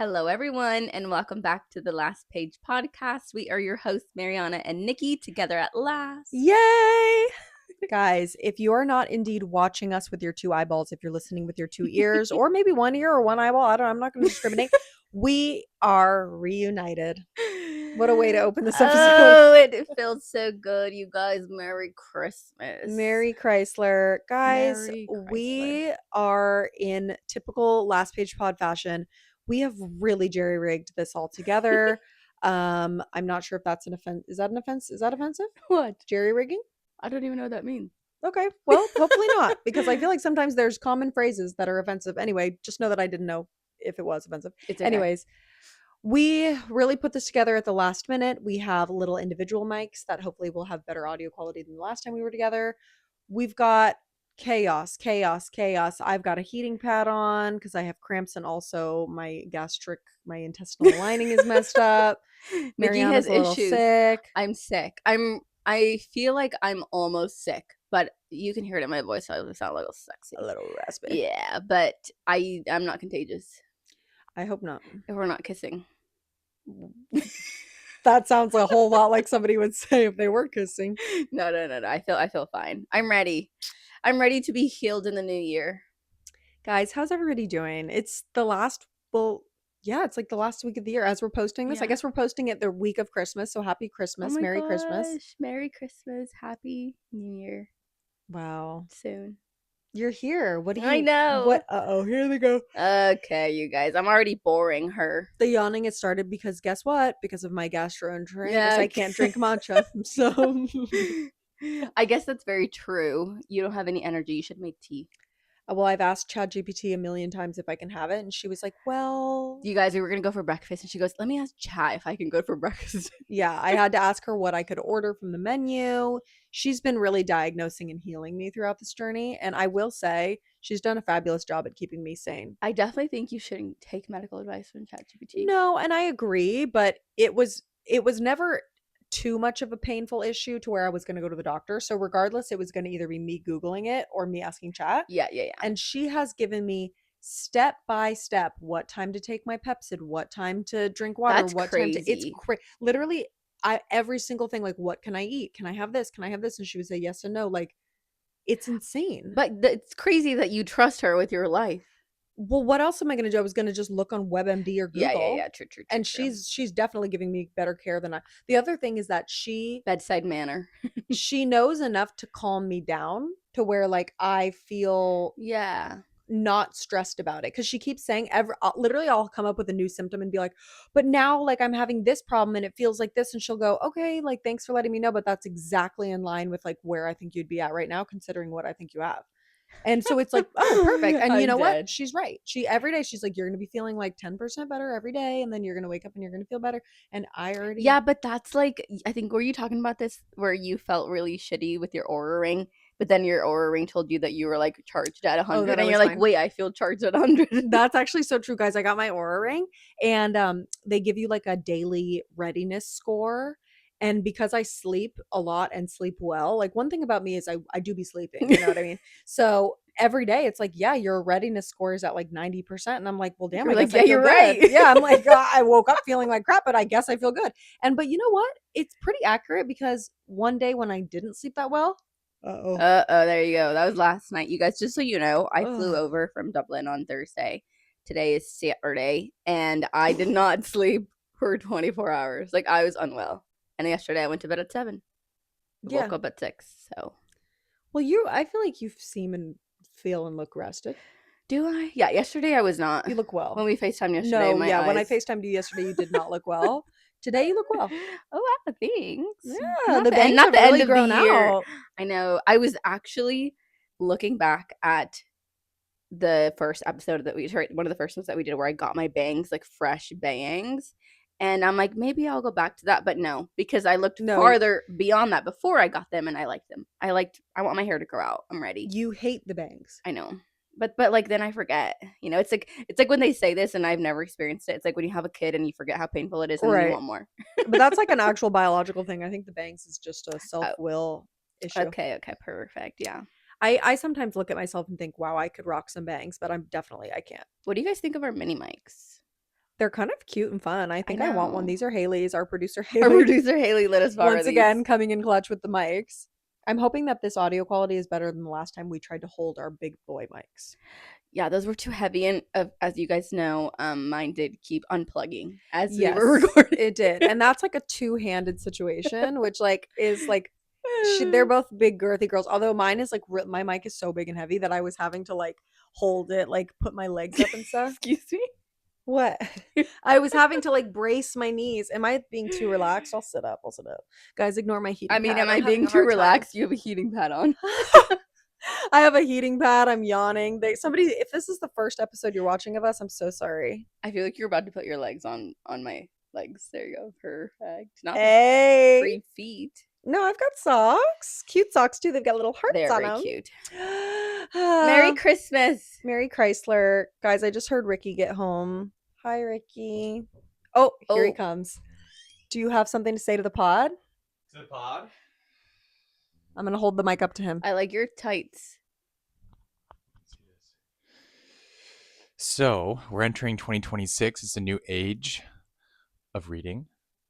Hello, everyone, and welcome back to the Last Page podcast. We are your hosts, Mariana and Nikki, together at last. Yay! Guys, if you are not indeed watching us with your two eyeballs, if you're listening with your two ears, or maybe one ear or one eyeball, I'm not going to discriminate. We are reunited. What a way to open this episode. Oh, it feels so good, you guys. Merry Christmas. Merry Chrysler. Guys, Merry Chrysler. we are in typical Last Page Pod fashion. We have really jerry-rigged this all together. I'm not sure if that's an offense. Is that an offense? Is that offensive? What? Jerry-rigging? I don't even know what that means. Okay, well, hopefully not, because I feel like sometimes there's common phrases that are offensive. Anyway, just know that I didn't know if it was offensive. It's okay. Anyways, we really put this together at the last minute. We have little individual mics that hopefully will have better audio quality than the last time we were together. We've got chaos. I've got a heating pad on because I have cramps, and also my intestinal lining is messed up. Mariana's a little sick. I'm sick. I feel like I'm almost sick, but you can hear it in my voice. I sound a little sexy. A little raspy. Yeah, but I'm not contagious. I hope not. If we're not kissing. That sounds a whole lot like somebody would say if they were kissing. No. I feel fine. I'm ready. I'm ready to be healed in the new year. Guys, how's everybody doing? It's the last, it's like the last week of the year as we're posting this. Yeah. I guess we're posting it the week of Christmas, so happy Christmas. Merry Christmas. Merry Christmas. Happy New Year. Wow. Soon. You're here. What do you... I know. What? Uh-oh, here they go. Okay, you guys. I'm already boring her. The yawning has started because guess what? Because of my gastroenteritis, Yeah. I can't drink matcha. So... I guess that's very true. You don't have any energy. You should make tea. Well, I've asked ChatGPT a million times if I can have it, and she was like, well... You guys, we were going to go for breakfast, and she goes, let me ask Chat if I can go for breakfast. Yeah, I had to ask her what I could order from the menu. She's been really diagnosing and healing me throughout this journey, and I will say she's done a fabulous job at keeping me sane. I definitely think you shouldn't take medical advice from ChatGPT. No, and I agree, but it was never too much of a painful issue to where I was going to go to the doctor. So regardless, it was going to either be me Googling it or me asking Chat. Yeah. And she has given me step by step what time to take my Pepsid, what time to drink water, That's what crazy. time to... It's literally every single thing, like, what can I eat? Can I have this? Can I have this? And she would say yes and no. Like, it's insane. But it's crazy that you trust her with your life. Well, what else am I going to do? I was going to just look on WebMD or Google. Yeah. True. And she's definitely giving me better care than I... The other thing is that bedside manner. she knows enough to calm me down to where, like, I feel not stressed about it, because she keeps saying literally I'll come up with a new symptom and be like, but now, like, I'm having this problem and it feels like this, and she'll go, okay, like, thanks for letting me know, but that's exactly in line with, like, where I think you'd be at right now considering what I think you have. And so it's like, oh, perfect. And you know what? She's right. Every day she's like, you're going to be feeling like 10% better every day. And then you're going to wake up and you're going to feel better. And I already... Yeah, but that's like, I think, were you talking about this where you felt really shitty with your Oura Ring, but then your Oura Ring told you that you were, like, charged at 100, and you're like, wait, I feel charged at 100. That's actually so true, guys. I got my Oura Ring, and they give you, like, a daily readiness score. And because I sleep a lot and sleep well, like, one thing about me is I do be sleeping, you know what I mean? So every day it's like, yeah, your readiness score is at like 90%. And I'm like, well, damn, I guess I feel you're good. right. Yeah, I'm like, I woke up feeling like crap, but I guess I feel good. But you know what? It's pretty accurate, because one day when I didn't sleep that well, there you go. That was last night. You guys, just so you know, I flew over from Dublin on Thursday. Today is Saturday, and I did not sleep for 24 hours. Like, I was unwell. And yesterday I went to bed at 7. Woke up at 6. So, well, I feel like you seem and feel and look rested. Do I? Yeah, yesterday I was not. You look well. When we FaceTimed yesterday, when I FaceTimed you yesterday, you did not look well. Today you look well. Oh, wow, thanks. Yeah, the bangs have really grown out. I know. I was actually looking back at the first episode that one of the first ones that we did, where I got my bangs, like, fresh bangs. And I'm like, maybe I'll go back to that. But no, because I looked farther beyond that before I got them, and I liked them. I want my hair to grow out. I'm ready. You hate the bangs. I know. But like, then I forget. You know, it's like when they say this and I've never experienced it. It's like when you have a kid and you forget how painful it is, and then you want more. But that's like an actual biological thing. I think the bangs is just a self-will issue. Okay, perfect. Yeah. I sometimes look at myself and think, wow, I could rock some bangs, but I can't. What do you guys think of our mini mics? They're kind of cute and fun. I think I want one. know. These are Haley's, our producer Our Haley. producer Haley let us borrow Once these. again, coming in clutch with the mics. I'm hoping that this audio quality is better than the last time we tried to hold our big boy mics. Yeah, those were too heavy, and as you guys know, mine did keep unplugging as we Yes, were recording. it did, and that's like a two-handed situation, which like is like they're both big girthy girls. Although mine is like my mic is so big and heavy that I was having to like hold it, like put my legs up and stuff. Excuse me. What? I was having to like brace my knees. Am I being too relaxed? I'll sit up. Guys, ignore my heating pad. Am I being too relaxed? You have a heating pad on. I have a heating pad. I'm yawning. If this is the first episode you're watching of us, I'm so sorry. I feel like you're about to put your legs on my legs. There you go. Perfect. Not free feet. No, I've got socks. Cute socks too. They've got little hearts on them. They're very cute. Merry Christmas. Merry Chrysler. Guys, I just heard Ricky get home. Hi, Ricky. Oh, here he comes. Do you have something to say to the pod? To the pod? I'm going to hold the mic up to him. I like your tights. So, we're entering 2026. It's a new age of reading.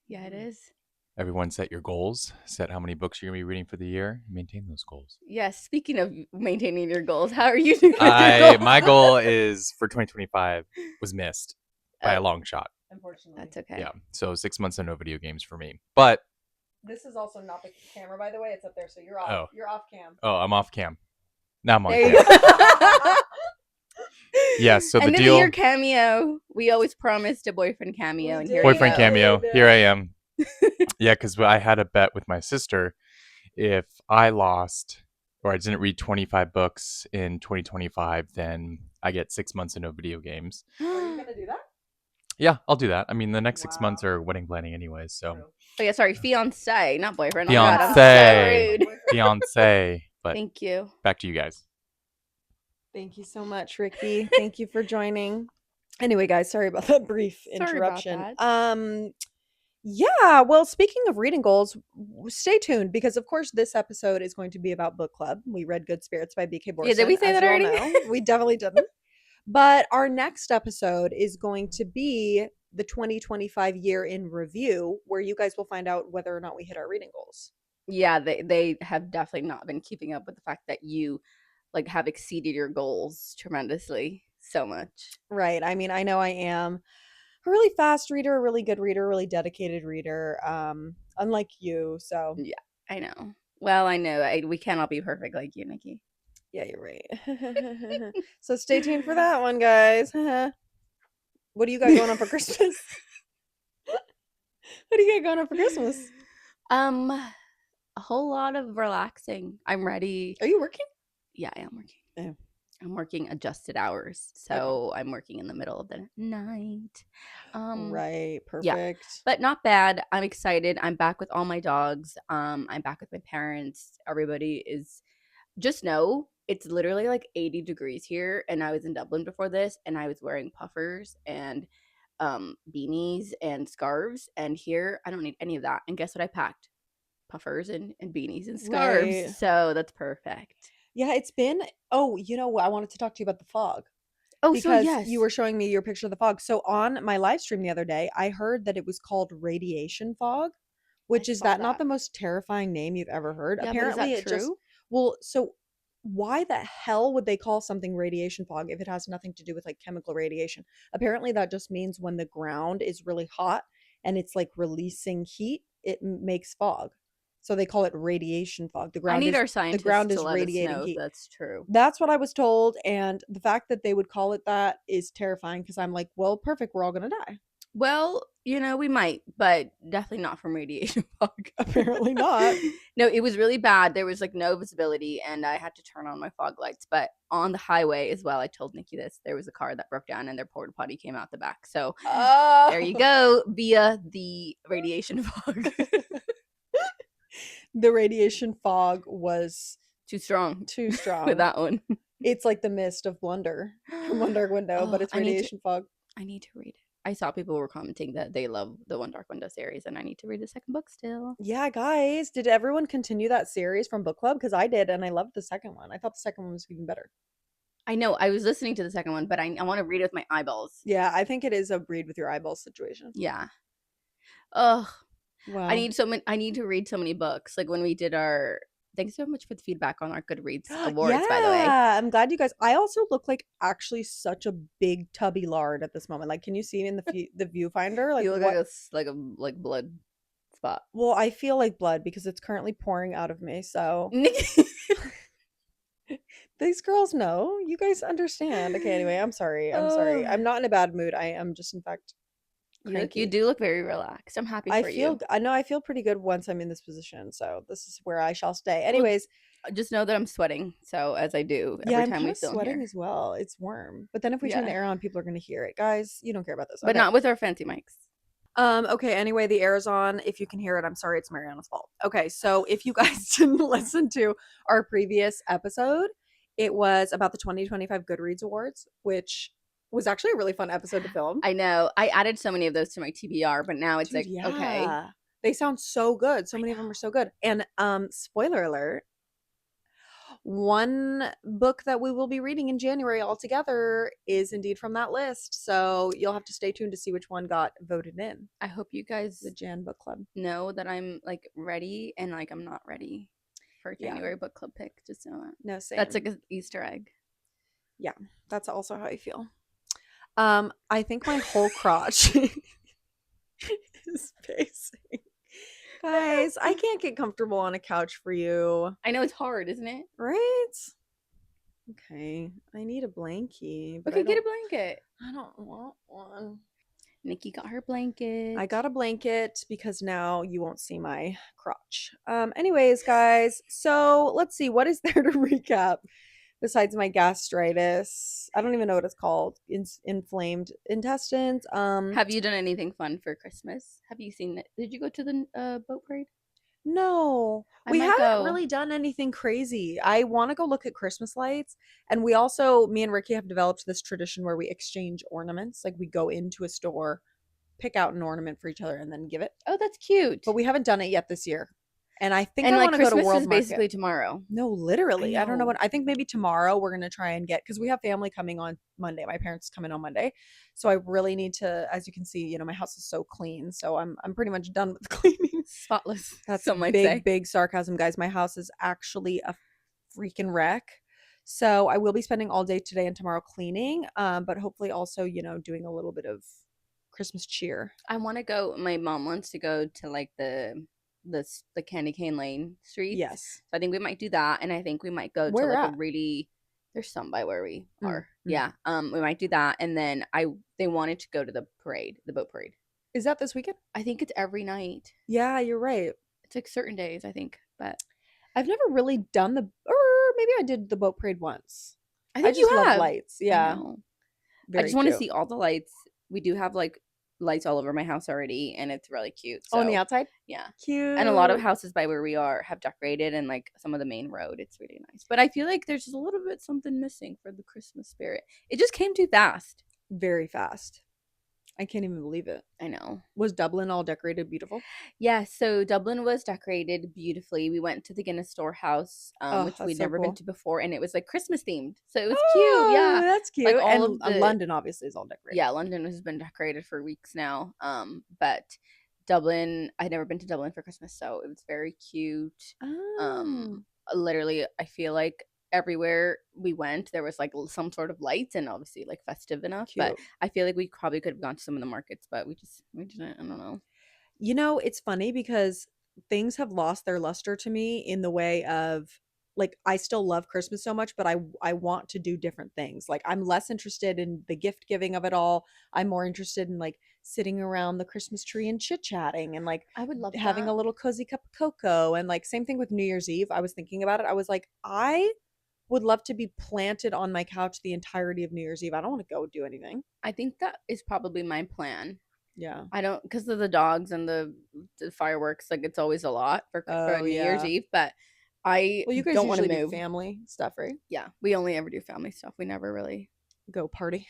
Yeah, it is. Everyone set your goals. Set how many books you're going to be reading for the year. Maintain those goals. Yes. Speaking of maintaining your goals, how are you doing? My goal is for 2025 was missed by a long shot. Unfortunately. That's okay. Yeah. So 6 months of no video games for me. But this is also not the camera, by the way. It's up there, so you're off. Oh. You're off cam. Oh, I'm off cam. Now I'm on There cam. you go. Yes. So the End of deal. the year cameo. We always promised a boyfriend cameo, and here Boyfriend we go. cameo. Here I am. Yeah, because I had a bet with my sister. If I lost or I didn't read 25 books in 2025, then I get 6 months of no video games. Are you going to do that? Yeah, I'll do that. I mean, the next 6 months are wedding planning anyways, so. Oh yeah, sorry, fiance, not boyfriend. Fiance. Oh, God, Fiance. But thank you. Back to you guys. Thank you so much, Ricky. Thank you for joining. Anyway, guys, sorry about that brief interruption. Sorry about that. Yeah, well, speaking of reading goals, stay tuned because of course this episode is going to be about book club. We read Good Spirits by BK Borison. Yeah, did we say that already? We definitely didn't. But our next episode is going to be the 2025 year in review, where you guys will find out whether or not we hit our reading goals. Yeah, they have definitely not been keeping up with the fact that you like have exceeded your goals tremendously so much. Right. I mean, I know I am a really fast reader, a really good reader, a really dedicated reader, unlike you. So yeah, I know. Well, I know we cannot be perfect like you, Nikki. Yeah, you're right. So stay tuned for that one, guys. What do you got going on for Christmas? What do you got going on for Christmas? A whole lot of relaxing. I'm ready. Are you working? Yeah, I am working. Oh. I'm working adjusted hours, so I'm working in the middle of the night. Right, perfect. Yeah, but not bad. I'm excited. I'm back with all my dogs. I'm back with my parents. Everybody is. Just know it's literally like 80 degrees here, and I was in Dublin before this, and I was wearing puffers and beanies and scarves, and here I don't need any of that. And guess what I packed? Puffers and beanies and scarves. Right. So that's perfect. Yeah, it's been. Oh, you know what? I wanted to talk to you about the fog. Oh, because so yes, you were showing me your picture of the fog. So on my live stream the other day, I heard that it was called radiation fog, which is that not the most terrifying name you've ever heard? Yeah, apparently, it true? So why the hell would they call something radiation fog if it has nothing to do with like chemical radiation? Apparently, that just means when the ground is really hot and it's like releasing heat, it makes fog. So they call it radiation fog. I need our scientists to let us know if that's true. That's what I was told, and the fact that they would call it that is terrifying because I'm like, well, perfect, we're all gonna die. Well, we might, but definitely not from radiation fog. Apparently not. No, it was really bad. There was like no visibility, and I had to turn on my fog lights. But on the highway as well, I told Nikki this. There was a car that broke down, and their porta potty came out the back. So there you go, via the radiation fog. The radiation fog was too strong with that one. It's like the mist of Blunder from One Dark Window, but it's radiation fog. I need to read it. I saw people were commenting that they love the One Dark Window series, and I need to read the second book still. Yeah, guys, did everyone continue that series from BookClub? Because I did, and I loved the second one. I thought the second one was even better. I know. I was listening to the second one, but I want to read it with my eyeballs. Yeah, I think it is a read with your eyeballs situation. Yeah. Ugh. Wow. I need to read so many books. Like when we did our. Thanks so much for the feedback on our Goodreads awards, by the way. Yeah, I'm glad you guys. I also look like actually such a big tubby lard at this moment. Like, can you see in the viewfinder? Like, you look what? like a blood spot. Well, I feel like blood because it's currently pouring out of me. So these girls know. You guys understand. Okay, anyway, I'm sorry. I'm sorry. I'm not in a bad mood. I am just, in fact, cranky. You do look very relaxed. I'm happy for you. I know I feel pretty good once I'm in this position. So this is where I shall stay. Anyways, just know that I'm sweating. So as I do every time we film sweating here. as well. It's warm. But then if we turn the air on, people are going to hear it. Guys, you don't care about this. But not with our fancy mics. Okay, anyway, the air is on. If you can hear it, I'm sorry, it's Mariana's fault. Okay, so if you guys didn't listen to our previous episode, it was about the 2025 Goodreads Awards, which was actually a really fun episode to film. I know. I added so many of those to my TBR, but now it's okay. They sound so good. So many of them are so good. And spoiler alert, one book that we will be reading in January altogether is indeed from that list. So you'll have to stay tuned to see which one got voted in. I hope you guys, the Jan Book Club, know that I'm like ready and like I'm not ready for January book club pick. Just know that. No, same. That's like an Easter egg. Yeah, that's also how I feel. I think my whole crotch is pacing. Guys, I can't get comfortable on a couch for you. I know it's hard, isn't it? Right? Okay. I need a blankie. But okay, get a blanket. I don't want one. Nikki got her blanket. I got a blanket because now you won't see my crotch. Anyways, guys, so let's see. What is there to recap besides my gastritis? I don't even know what it's called. Inflamed intestines. Have you done anything fun for Christmas? Have you seen it? Did you go to the boat parade? No, we haven't really done anything crazy. I want to go look at Christmas lights. And we also, me and Ricky have developed this tradition where we exchange ornaments. Like we go into a store, pick out an ornament for each other, and then give it. Oh, that's cute. But we haven't done it yet this year. And I think I want to go to World Market. Basically tomorrow. No, literally. I don't know what. I think maybe tomorrow we're going to try and get, because we have family coming on Monday. My parents coming on Monday. So I really need to, as you can see, you know, my house is so clean. So I'm pretty much done with cleaning. Spotless. That's some big sarcasm, guys. My house is actually a freaking wreck. So I will be spending all day today and tomorrow cleaning. But hopefully also, you know, doing a little bit of Christmas cheer. I want to go. My mom wants to go to like the Candy Cane Lane street. Yes. So I think we might do that, and I think we might go to like a really. There's some by where we are. Yeah. We might do that, and then they wanted to go to the boat parade. Is that this weekend? I think it's every night. Yeah, you're right. It's like certain days, I think, but I've never really done or maybe I did the boat parade once. I think you have. Love lights. Yeah. I just want to see all the lights. We do have like lights all over my house already, and it's really cute. So. On the outside? Yeah. Cute. And a lot of houses by where we are have decorated, and like some of the main road, it's really nice. But I feel like there's just a little bit something missing for the Christmas spirit. It just came too fast. Very fast. I can't even believe it. I know. Was Dublin all decorated beautiful? Yeah, so Dublin was decorated beautifully. We went to the Guinness Storehouse, which we'd never been to before, and it was like Christmas themed. So it was cute. Yeah, that's cute. Like all of London obviously is all decorated. Yeah, London has been decorated for weeks now. But Dublin, I'd never been to Dublin for Christmas, so it was very cute. Literally, I feel like everywhere we went there was like some sort of lights and obviously like festive enough. Cute. But I feel like we probably could have gone to some of the markets, but we didn't. I don't know. You know, it's funny because things have lost their luster to me in the way of like I still love Christmas so much, but I want to do different things. Like I'm less interested in the gift giving of it all. I'm more interested in like sitting around the Christmas tree and chit-chatting and like I would love having a little cozy cup of cocoa. And like same thing with New Year's Eve. I was thinking about it. I was like, I would love to be planted on my couch the entirety of New Year's Eve. I don't want to go do anything. I think that is probably my plan. Yeah. I don't, because of the dogs and the fireworks, like it's always a lot for New Year's Eve, but you guys don't want to usually move. Do family stuff, right? Yeah, we only ever do family stuff. We never really go party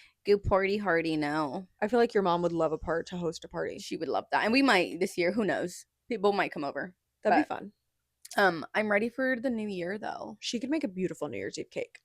hardy. No, I feel like your mom would love to host a party. She would love that, and we might this year. Who knows? People might come over. That'd be fun. I'm ready for the new year though. She could make a beautiful New Year's Eve cake.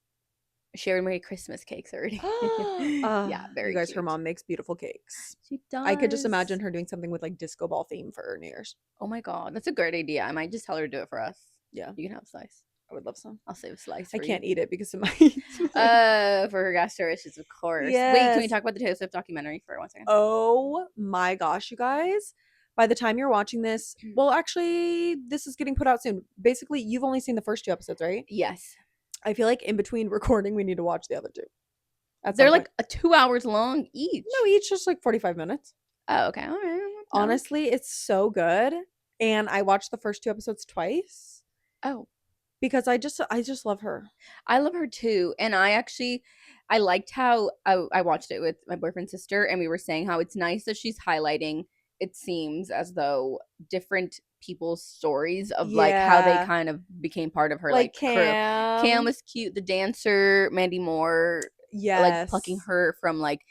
She already made Christmas cakes already. Yeah, very you guys, cute. her mom makes beautiful cakes. She does. I could just imagine her doing something with like disco ball theme for New Year's. Oh my god, that's a great idea. I might just tell her to do it for us. Yeah, You can have a slice. I would love some. I'll save a slice. I For can't you. eat it because of my. For her gastro issues, of course. Wait, can we Yes. talk about the Taylor Swift documentary for 1 second? Oh my gosh, you guys. By the time you're watching this, well, actually, this is getting put out soon. Basically, you've only seen the first 2 episodes, right? Yes. I feel like in between recording, we need to watch the other 2. They're like 2 hours long each. No, each just like 45 minutes. Oh, okay. All right. Honestly, it's so good. And I watched the first 2 episodes twice. Oh. Because I just love her. I love her too. And I liked how I watched it with my boyfriend's sister, and we were saying how it's nice that she's highlighting, it seems as though, different people's stories of like how they kind of became part of her like Cam. crew. Cam was cute, the dancer, Mandy Moore, like plucking her from like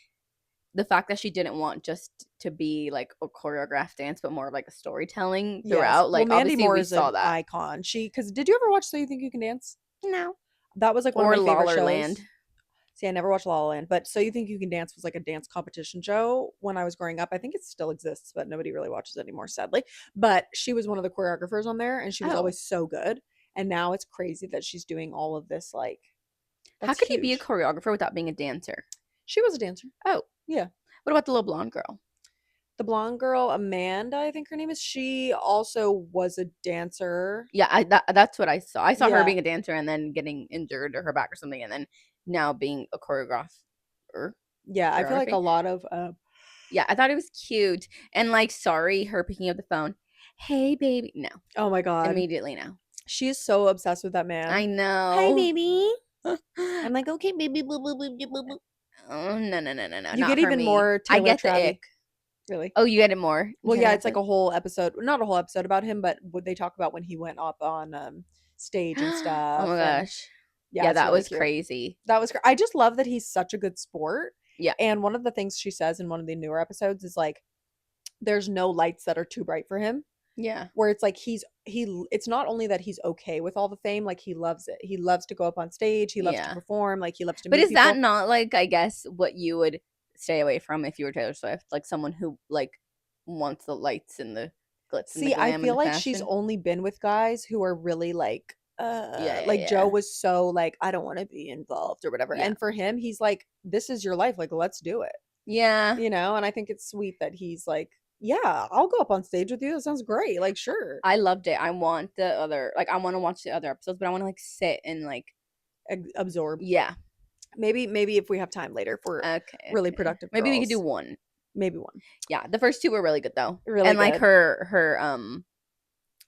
the fact that she didn't want just to be like a choreographed dance, but more of like a storytelling throughout. Like, well, Mandy Moore is saw an that icon. Because did you ever watch So You Think You Can Dance? No. That was like one of my favorite shows. Land. See, I never watched La La Land, but So You Think You Can Dance was like a dance competition show when I was growing up. I think it still exists, but nobody really watches it anymore, sadly. But she was one of the choreographers on there, and she was always so good. And now it's crazy that she's doing all of this. Like, how could you be a choreographer without being a dancer? She was a dancer. Oh, yeah. What about the little blonde girl? The blonde girl, Amanda, I think her name is. She also was a dancer. Yeah, that's what I saw. I saw her being a dancer and then getting injured or her back or something, and then now being a choreographer. Yeah, I feel like a lot of. Yeah, I thought it was cute, and like, sorry, her picking up the phone. Hey, baby. No. Oh my god. Immediately no. She is so obsessed with that man. I know. Hi, baby. I'm like, okay, baby. Boo, boo, boo, boo, boo. Oh, no. You get even more Taylor I get Travis. the ick. Really? Oh, you get it more? Well, yeah, it's like a whole episode. Not a whole episode about him, but what they talk about when he went up on stage and stuff. Oh my gosh. Yeah, that really was cute. Crazy. That was I just love that he's such a good sport. Yeah. And one of the things she says in one of the newer episodes is like, there's no lights that are too bright for him. Yeah. Where it's like it's not only that he's okay with all the fame, like he loves it. He loves to go up on stage. He loves to perform. Like he loves to meet people. But is that not like, I guess, what you would stay away from if you were Taylor Swift? Like someone who like wants the lights and the glitz. See, and the glam, I feel like she's only been with guys who are really like Joe was so like, I don't want to be involved or whatever. And for him, he's like, this is your life. Like, let's do it. Yeah. You know, and I think it's sweet that he's like, yeah, I'll go up on stage with you. That sounds great. Like, sure. I loved it. I want the other, like, I want to watch the other episodes, but I want to like sit and like absorb. Yeah. Maybe if we have time later for really productive Maybe girls. we could do one. Maybe one. Yeah, the first 2 were really good though. Really and good. Like her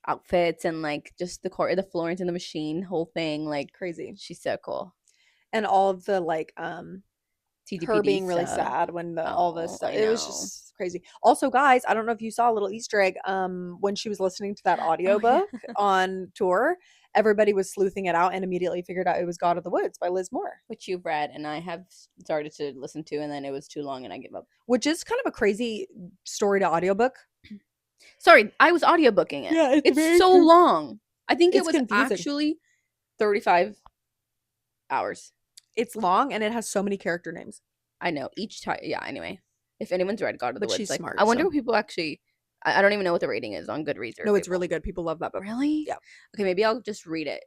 outfits and like just the Florence and the Machine whole thing, like crazy. She's so cool. And all of the like TDPD her being really sad when all this stuff. It was just crazy. Also, guys, I don't know if you saw a little Easter egg. When she was listening to that audiobook on tour, everybody was sleuthing it out and immediately figured out it was God of the Woods by Liz Moore. Which you've read and I have started to listen to, and then it was too long and I gave up. Which is kind of a crazy story to audiobook. Sorry, I was audiobooking it. Yeah, it's so long. I think it was confusing. Actually 35 hours. It's long and it has so many character names. I know. Each time. Yeah, anyway. If anyone's read God of the Woods, she's smart. I wonder what people actually... I don't even know what the rating is on Goodreads. No, it's really good. People love that book. Really? Yeah. Okay, maybe I'll just read it.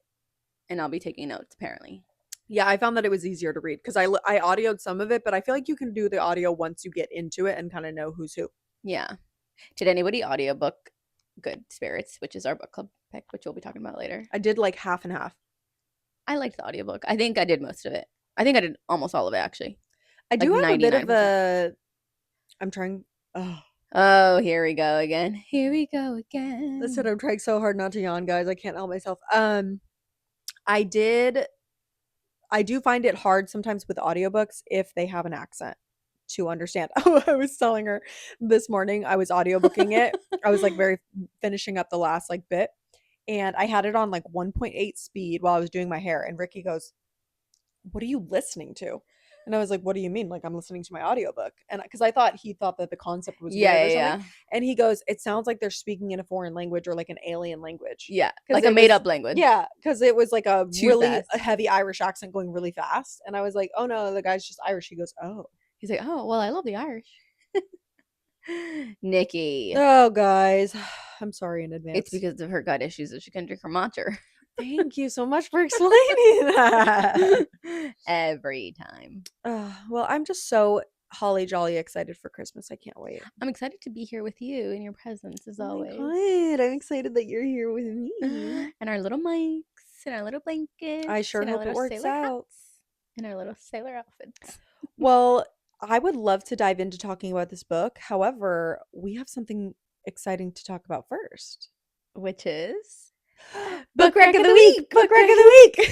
And I'll be taking notes, apparently. Yeah, I found that it was easier to read. Because I audioed some of it, but I feel like you can do the audio once you get into it and kind of know who's who. Yeah. Did anybody audiobook Good Spirits, which is our book club pick, which we'll be talking about later? I did like half and half. I liked the audiobook. I think I did most of it. I think I did almost all of it, actually. I do have a bit of a... I'm trying... Oh, here we go again. Here we go again. Listen, I'm trying so hard not to yawn, guys. I can't help myself. I do find it hard sometimes with audiobooks if they have an accent to understand. Oh, I was telling her this morning, I was audiobooking it. I was like finishing up the last like bit, and I had it on like 1.8 speed while I was doing my hair, and Ricky goes, "What are you listening to?" And I was like, what do you mean? Like, I'm listening to my audiobook. And because I thought he thought that the concept was Yeah, weird or yeah, something. And he goes, it sounds like they're speaking in a foreign language or like an alien language. yeah, 'Cause like a it made was- up language. Yeah, because it was like a Too really fast. heavy Irish accent going really fast. And I was like, oh no, the guy's just Irish. He goes, oh. He's like, oh well, I love the Irish. Nikki. Oh, guys, I'm sorry in advance. It's because of her gut issues that she can drink her matcha. Thank you so much for explaining that. Every time. Well, I'm just so holly jolly excited for Christmas. I can't wait. I'm excited to be here with you in your presence as always. My God, I'm excited that you're here with me. And our little mics and our little blankets. I sure and our hope it little works sailor out. hats and our little sailor outfits. Well, I would love to dive into talking about this book. However, we have something exciting to talk about first. Which is Book Rec of the Week! Book Rec of the Week!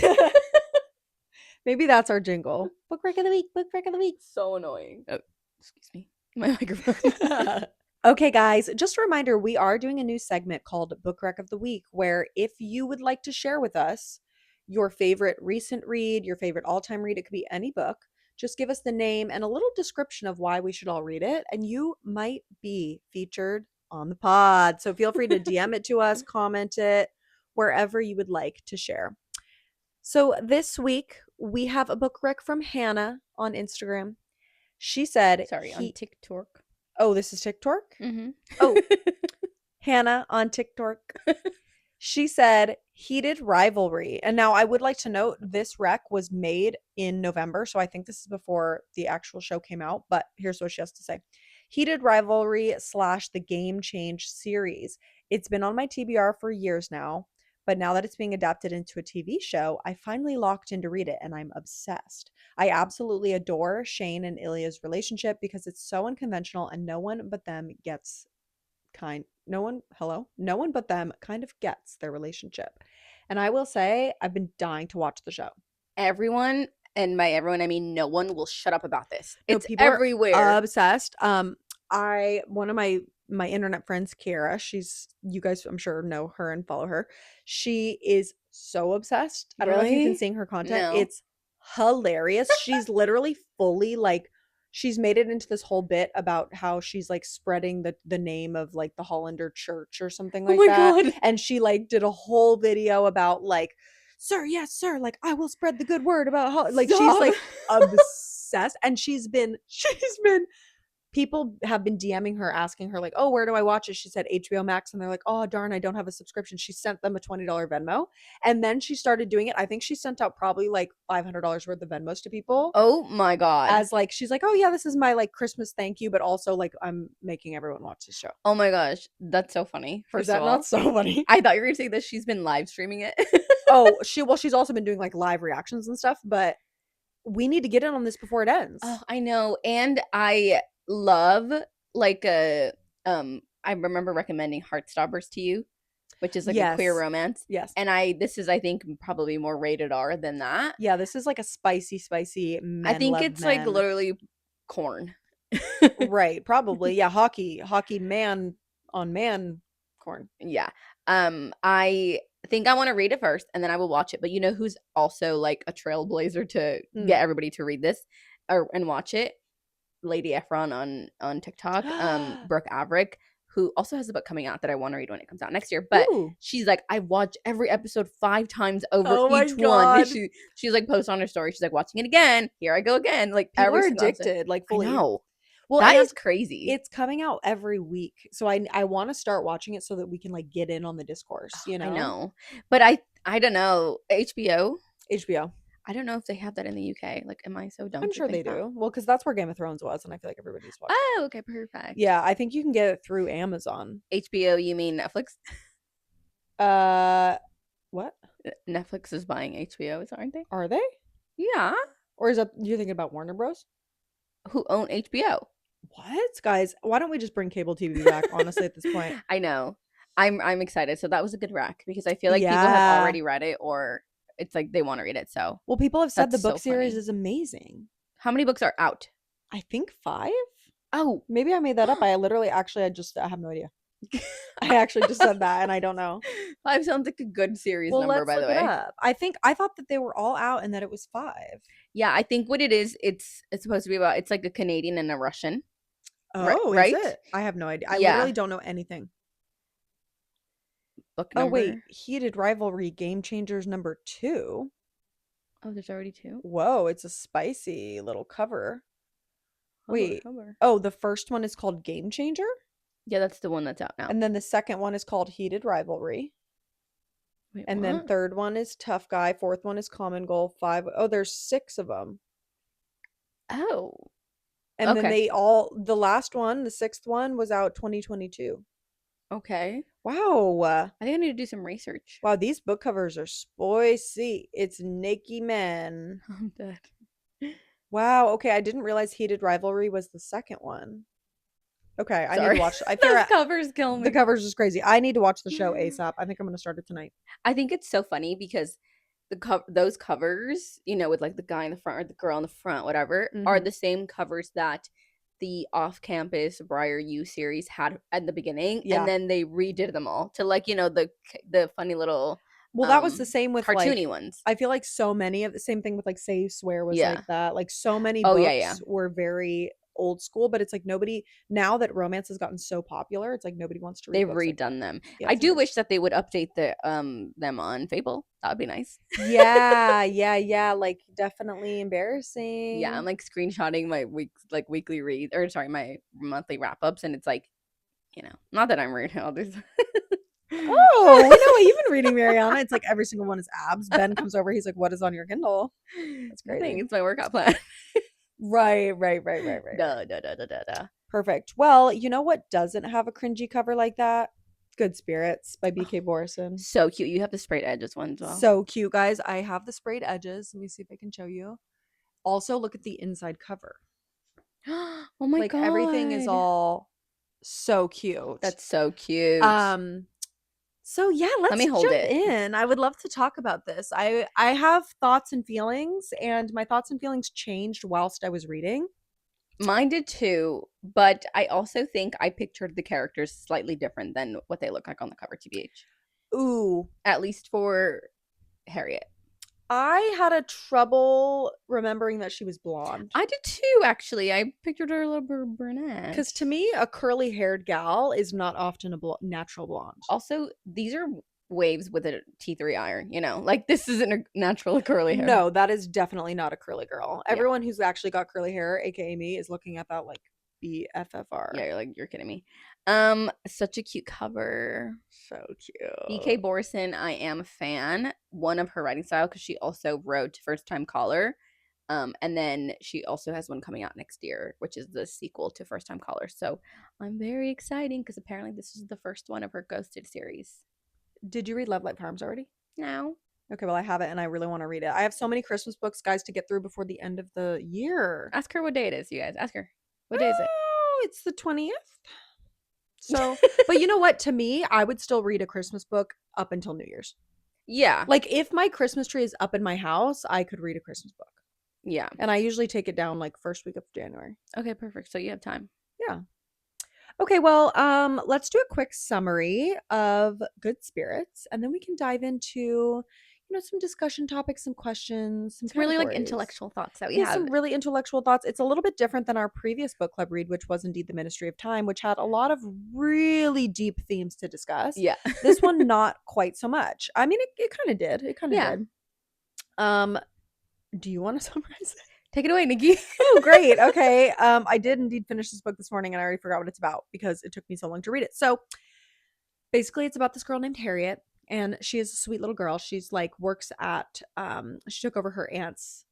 Maybe that's our jingle. Book Rec of the Week! Book Rec of the Week! So annoying. Oh, excuse me. My microphone. Okay, guys, just a reminder, we are doing a new segment called Book Rec of the Week, where if you would like to share with us your favorite recent read, your favorite all-time read, it could be any book, just give us the name and a little description of why we should all read it, and you might be featured on the pod. So feel free to DM it to us, comment it, wherever you would like to share. So this week, we have a book rec from Hannah on Instagram. She said... Sorry, on TikTok. Oh, this is TikTok? Mm-hmm. Oh, Hannah on TikTok. She said, heated rivalry. And now I would like to note this rec was made in November. So I think this is before the actual show came out. But here's what she has to say. Heated rivalry / the Game Change series. It's been on my TBR for years now. But now that it's being adapted into a TV show, I finally locked in to read it and I'm obsessed. I absolutely adore Shane and Ilya's relationship because it's so unconventional and no one but them kind of gets their relationship. And I will say, I've been dying to watch the show. Everyone, and by everyone I mean no one, will shut up about this. It's people everywhere. Are obsessed. One of my internet friends, Kiara, you guys I'm sure know her and follow her. She is so obsessed. I don't know if you've been seeing her content. No. It's hilarious. She's literally fully like, she's made it into this whole bit about how she's like spreading the name of like the Hollander Church or something like that. God. And she like did a whole video about like, sir, yes, sir, like I will spread the good word about like Stop. She's like obsessed. And she's been people have been DMing her asking her like, oh, where do I watch it? She said HBO Max, and they're like, oh darn, I don't have a subscription. She sent them a $20 Venmo, and then she started doing it. I think she sent out probably like $500 worth of Venmos to people. Oh my God. As like, she's like, oh yeah, this is my like Christmas thank you, but also like I'm making everyone watch this show. Oh my gosh, that's so funny. Is that not so funny? I thought you were gonna say that she's been live streaming it. Oh, she's also been doing like live reactions and stuff, but we need to get in on this before it ends. Oh, I know. And I love like I remember recommending Heartstoppers to you, which is like a queer romance. Yes. And this is I think probably more rated R than that. Yeah, this is like a spicy I think it's like literally corn. Right, probably. Yeah, hockey man on man corn. Yeah. I think I want to read it first and then I will watch it. But you know who's also like a trailblazer to get everybody to read this and watch it? Lady Efron on TikTok, Brooke Averick, who also has a book coming out that I want to read when it comes out next year. But she's like, I watch every episode 5 times over each one. She's like posts on her story. She's like watching it again. Here I go again. Like people are addicted. Like fully. I know. Well, that is crazy. It's coming out every week, so I want to start watching it so that we can like get in on the discourse. You know. I know, but I don't know. HBO. I don't know if they have that in the UK. Like, am I so dumb? I'm sure they do. Well, because that's where Game of Thrones was, and I feel like everybody's watching. Oh, okay, perfect. Yeah, I think you can get it through Amazon. HBO, you mean Netflix? What? Netflix is buying HBO, aren't they? Are they? Yeah. Or is that you're thinking about Warner Bros? Who own HBO? What, guys? Why don't we just bring cable TV back? Honestly, at this point, I know. I'm excited. So that was a good rec because I feel like people have already read it or. It's like they want to read it, so. Well, people have said the book series is amazing. How many books are out? I think 5. Oh. Maybe I made that up. I have no idea. I actually just said that and I don't know. 5 sounds like a good series Well, number, let's by the look it way. up. I thought that they were all out and that it was 5. Yeah, I think what it is, it's supposed to be about, it's like a Canadian and a Russian. Oh, is Right? it? I have no idea. I Yeah. literally don't know anything. Book Oh, number. wait. Heated Rivalry Game Changers number 2. Oh, there's already 2? Whoa, it's a spicy little cover. Wait. Cover. Oh, the first one is called Game Changer? Yeah, that's the one that's out now. And then the second one is called Heated Rivalry. Wait, And what? then third one is Tough Guy. Fourth one is Common Goal. 5. Oh, there's 6 of them. Oh. And then Okay. the last one, the 6th one was out 2022. Okay. Wow. I think I need to do some research. Wow, these book covers are spicy. It's Niki Men. I'm dead. Wow, okay, I didn't realize Heated Rivalry was the second one. Okay, I need Sorry. to watch. I Those figure covers kill me. the covers is crazy. I need to watch the show ASAP. I think I'm gonna start it tonight. I think it's so funny because those covers, you know, with like the guy in the front or the girl in the front, whatever, are Mhm. the same covers that the off-campus Briar U series had at the beginning, Yeah. and then they redid them all to, like, you know, the funny little Well, that was the same with cartoony like ones. I feel like so many of the same thing with like Say You Swear was Yeah. like that. Like so many Oh, books yeah. were very old school, but it's like nobody now that romance has gotten so popular, it's like nobody wants to read They've books like redone that. them. Yeah, I it's do weird. wish that they would update the them on Fable. That would be nice. Yeah, like definitely embarrassing. Yeah, I'm like screenshotting my weekly read, or sorry, my monthly wrap ups, and it's like, you know, not that I'm reading all these. Oh, we know what you've been reading, Mariana. It's like every single one is abs. Ben comes over, he's like, "What is on your Kindle?" That's crazy. Nothing, it's my workout plan. Right. Duh. Perfect. Well, you know what doesn't have a cringy cover like that? Good Spirits by BK Borison. So cute. You have the sprayed edges one as well. So cute, guys. I have the sprayed edges. Let me see if I can show you. Also, look at the inside cover. Oh my Like god. everything is all so cute. That's so cute. So yeah, let's me hold jump it. in. I would love to talk about this. I have thoughts and feelings, and my thoughts and feelings changed whilst I was reading. Mine did too, but I also think I pictured the characters slightly different than what they look like on the cover, TBH. Ooh. At least for Harriet. I had a trouble remembering that she was blonde. I did too, actually. I pictured her a little brunette. Because to me, a curly-haired gal is not often a natural blonde. Also, these are waves with a T3 iron, you know? Like, this isn't a natural curly hair. No, that is definitely not a curly girl. Yeah. Everyone who's actually got curly hair, aka me, is looking at that like BFFR. Yeah, you're kidding me. Such a cute cover. So cute. BK Borison, I am a fan. One of her writing style, because she also wrote First Time Caller. And then she also has one coming out next year, which is the sequel to First Time Caller. So I'm very excited because apparently this is the first one of her Ghosted series. Did you read Love Light Farms already? No. Okay, well, I have it and I really want to read it. I have so many Christmas books, guys, to get through before the end of the year. Ask her what day it is, you guys. Ask her. What day is it? Oh, it's the 20th. So, but you know what? To me, I would still read a Christmas book up until New Year's. Yeah. Like, if my Christmas tree is up in my house, I could read a Christmas book. Yeah. And I usually take it down like first week of January. Okay, perfect. So you have time. Yeah. Okay, well, let's do a quick summary of Good Spirits, and then we can dive into, some discussion topics, some questions, some really like categories. intellectual thoughts that we Yeah, have. some really intellectual thoughts. It's a little bit different than our previous book club read, which was indeed The Ministry of Time, which had a lot of really deep themes to discuss. Yeah. This one, not quite so much. I mean, it kind of did. It kind of did. Do you want to summarize it? Take it away, Nikki. Oh, great. Okay. I did indeed finish this book this morning and I already forgot what it's about because it took me so long to read it. So basically it's about this girl named Harriet, and she is a sweet little girl. She's like works at she took over her aunt's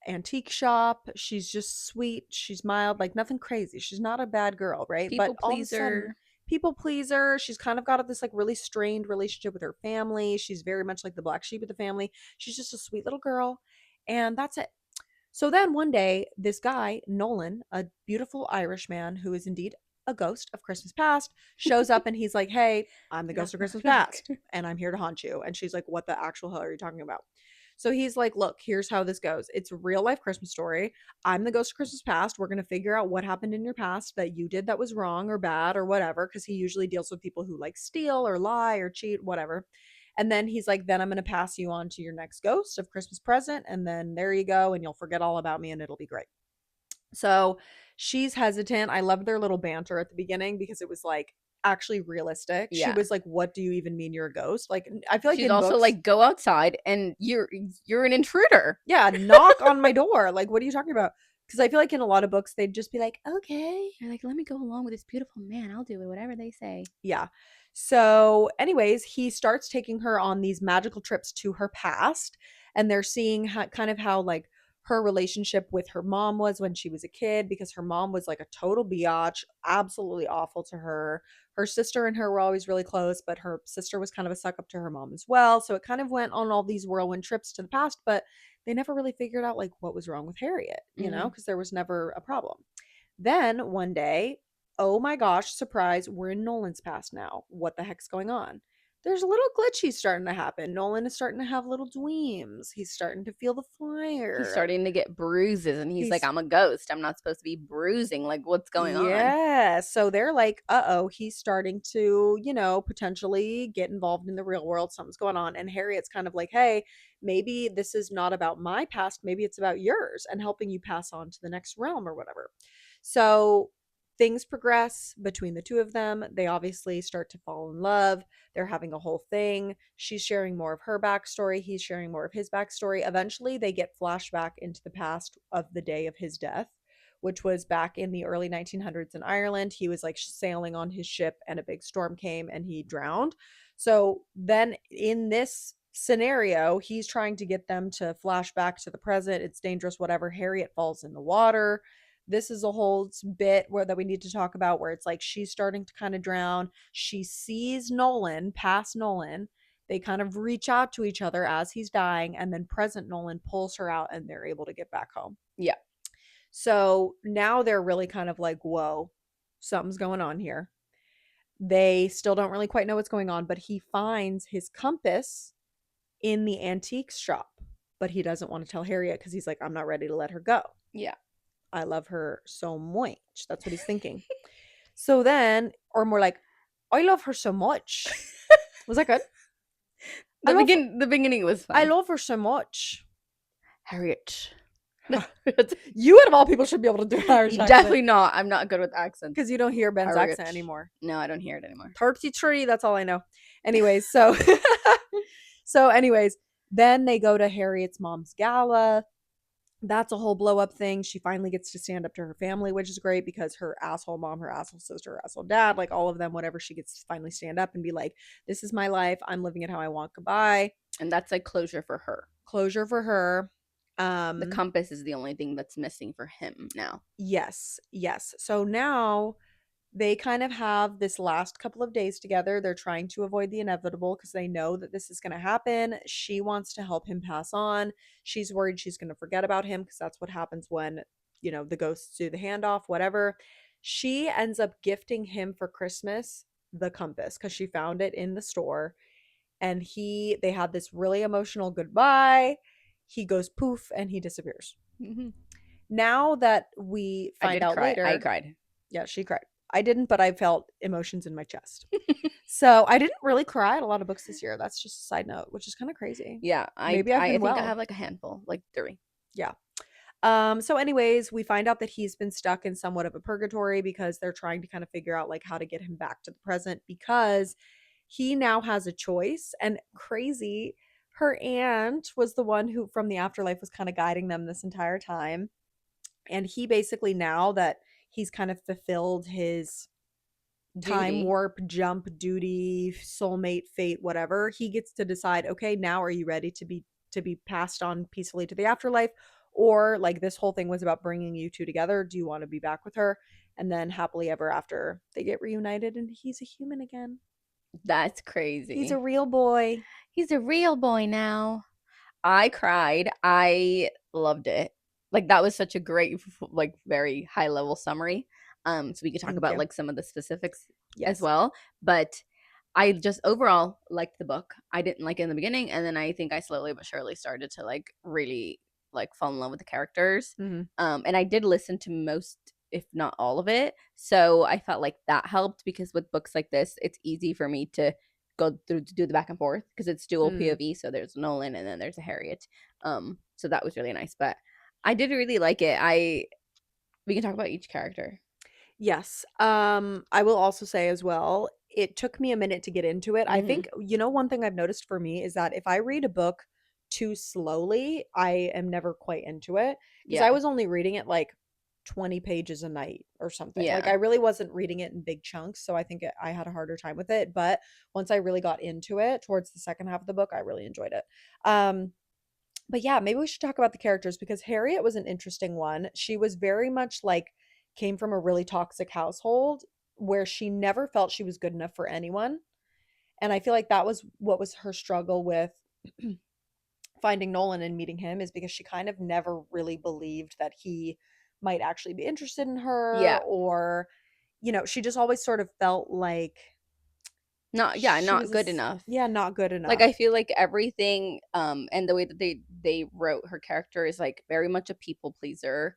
antique shop. She's just sweet. She's mild, like nothing crazy. She's not a bad girl, right? People But all of a sudden, pleaser. people pleaser. She's kind of got this like really strained relationship with her family. She's very much like the black sheep of the family. She's just a sweet little girl, and that's it. So then one day, this guy, Nolan, a beautiful Irish man who is indeed a ghost of Christmas past, shows up and he's like, "Hey, I'm the ghost of Christmas past, and I'm here to haunt you." And she's like, "What the actual hell are you talking about?" So he's like, look, here's how this goes. It's a real life Christmas story. I'm the ghost of Christmas past. We're going to figure out what happened in your past that you did that was wrong or bad or whatever, because he usually deals with people who like steal or lie or cheat, whatever. And then he's like, then I'm going to pass you on to your next ghost of Christmas present. And then there you go. And you'll forget all about me and it'll be great. So she's hesitant. I love their little banter at the beginning because it was like actually realistic. Yeah. She was like, what do you even mean you're a ghost? Like, I feel like she's also books, like, go outside and you're an intruder. Yeah, knock on my door. Like, what are you talking about? Because I feel like in a lot of books, they'd just be like, okay. You're like, let me go along with this beautiful man. I'll do it, whatever they say. Yeah. So anyways, he starts taking her on these magical trips to her past. And they're seeing how like her relationship with her mom was when she was a kid, because her mom was like a total biatch, absolutely awful to her. Her sister and her were always really close, but her sister was kind of a suck up to her mom as well. So it kind of went on all these whirlwind trips to the past, but they never really figured out like what was wrong with Harriet, you know, because there was never a problem. Then one day, oh my gosh, surprise, we're in Nolan's past now. What the heck's going on? There's a little glitchy starting to happen. Nolan is starting to have little dreams. He's starting to feel the fire. He's starting to get bruises, and he's like, I'm a ghost. I'm not supposed to be bruising. Like, what's going on? Yeah. So they're like, uh-oh, he's starting to, you know, potentially get involved in the real world. Something's going on. And Harriet's kind of like, hey, maybe this is not about my past. Maybe it's about yours and helping you pass on to the next realm or whatever. So things progress between the two of them. They obviously start to fall in love. They're having a whole thing. She's sharing more of her backstory. He's sharing more of his backstory. Eventually, they get flashback into the past of the day of his death, which was back in the early 1900s in Ireland. He was like sailing on his ship and a big storm came and he drowned. So then in this scenario, he's trying to get them to flash back to the present. It's dangerous, whatever. Harriet falls in the water. This is a whole bit that we need to talk about where it's like she's starting to kind of drown. She sees Nolan, past Nolan. They kind of reach out to each other as he's dying, and then present Nolan pulls her out and they're able to get back home. Yeah. So now they're really kind of like, whoa, something's going on here. They still don't really quite know what's going on, but he finds his compass in the antique shop, but he doesn't want to tell Harriet because he's like, I'm not ready to let her go. Yeah. I love her so much. That's what he's thinking. So then, or more like, I love her so much. Was that good? The beginning was fun. I love her so much. Harriet. You out of all people should be able to do an Irish accent. Definitely not. I'm not good with accents. Because you don't hear Ben's accent anymore. No, I don't hear it anymore. 33, that's all I know. Anyways, so then they go to Harriet's mom's gala. That's a whole blow up thing. She finally gets to stand up to her family, which is great because her asshole mom, her asshole sister, her asshole dad, like all of them, whatever, she gets to finally stand up and be like, this is my life. I'm living it how I want. Goodbye. And that's like closure for her. Closure for her. The compass is the only thing that's missing for him now. Yes. So now they kind of have this last couple of days together. They're trying to avoid the inevitable because they know that this is going to happen. She wants to help him pass on. She's worried she's going to forget about him because that's what happens when, you know, the ghosts do the handoff, whatever. She ends up gifting him for Christmas the compass because she found it in the store. And they had this really emotional goodbye. He goes poof and he disappears. Mm-hmm. Now that we find out later. I cried. Yeah, she cried. I didn't, but I felt emotions in my chest. So I didn't really cry at a lot of books this year. That's just a side note, which is kind of crazy. Yeah. I think I have like a handful, like 3. Yeah. So anyways, we find out that he's been stuck in somewhat of a purgatory because they're trying to kind of figure out like how to get him back to the present because he now has a choice. And crazy, her aunt was the one who from the afterlife was kind of guiding them this entire time. And he basically, now that he's kind of fulfilled his time warp, jump, duty, soulmate, fate, whatever, he gets to decide, okay, now are you ready to be passed on peacefully to the afterlife? Or like this whole thing was about bringing you two together. Do you want to be back with her? And then happily ever after, they get reunited and he's a human again. That's crazy. He's a real boy. He's a real boy now. I cried. I loved it. Like that was such a great, like very high level summary. So we could talk about like some of the specifics as well. But I just overall liked the book. I didn't like it in the beginning, and then I think I slowly but surely started to like really like fall in love with the characters. Mhm. And I did listen to most, if not all of it. So I felt like that helped because with books like this, it's easy for me to go through to do the back and forth because it's dual POV. So there's Nolan and then there's a Harriet. So that was really nice. But I did really like it. We can talk about each character. Yes. I will also say as well, it took me a minute to get into it. I think, one thing I've noticed for me is that if I read a book too slowly, I am never quite into it because I was only reading it like 20 pages a night or something. Like I really wasn't reading it in big chunks, so I think I had a harder time with it, but once I really got into it towards the second half of the book, I really enjoyed it. But yeah, maybe we should talk about the characters because Harriet was an interesting one. She was very much like came from a really toxic household where she never felt she was good enough for anyone. And I feel like that was what was her struggle with finding Nolan and meeting him, is because she kind of never really believed that he might actually be interested in her, or she just always sort of felt like not she not was good enough. yeah, not good enough. Like I feel like everything and the way that they wrote her character is like very much a people pleaser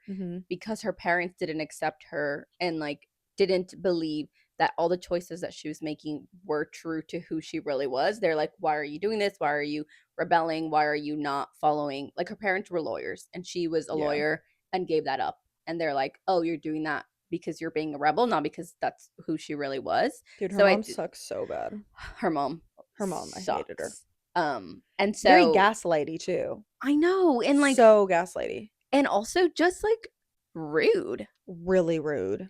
because her parents didn't accept her and like didn't believe that all the choices that she was making were true to who she really was. They're like, why are you doing this? Why are you rebelling? Why are you not following? Like her parents were lawyers and she was a lawyer and gave that up. And they're like, oh, you're doing that because you're being a rebel, not because that's who she really was. Dude, her So mom sucks so bad. Her mom, I hated her. And so very gaslighty too. I know, and like so gaslighty, and also just like rude, really rude.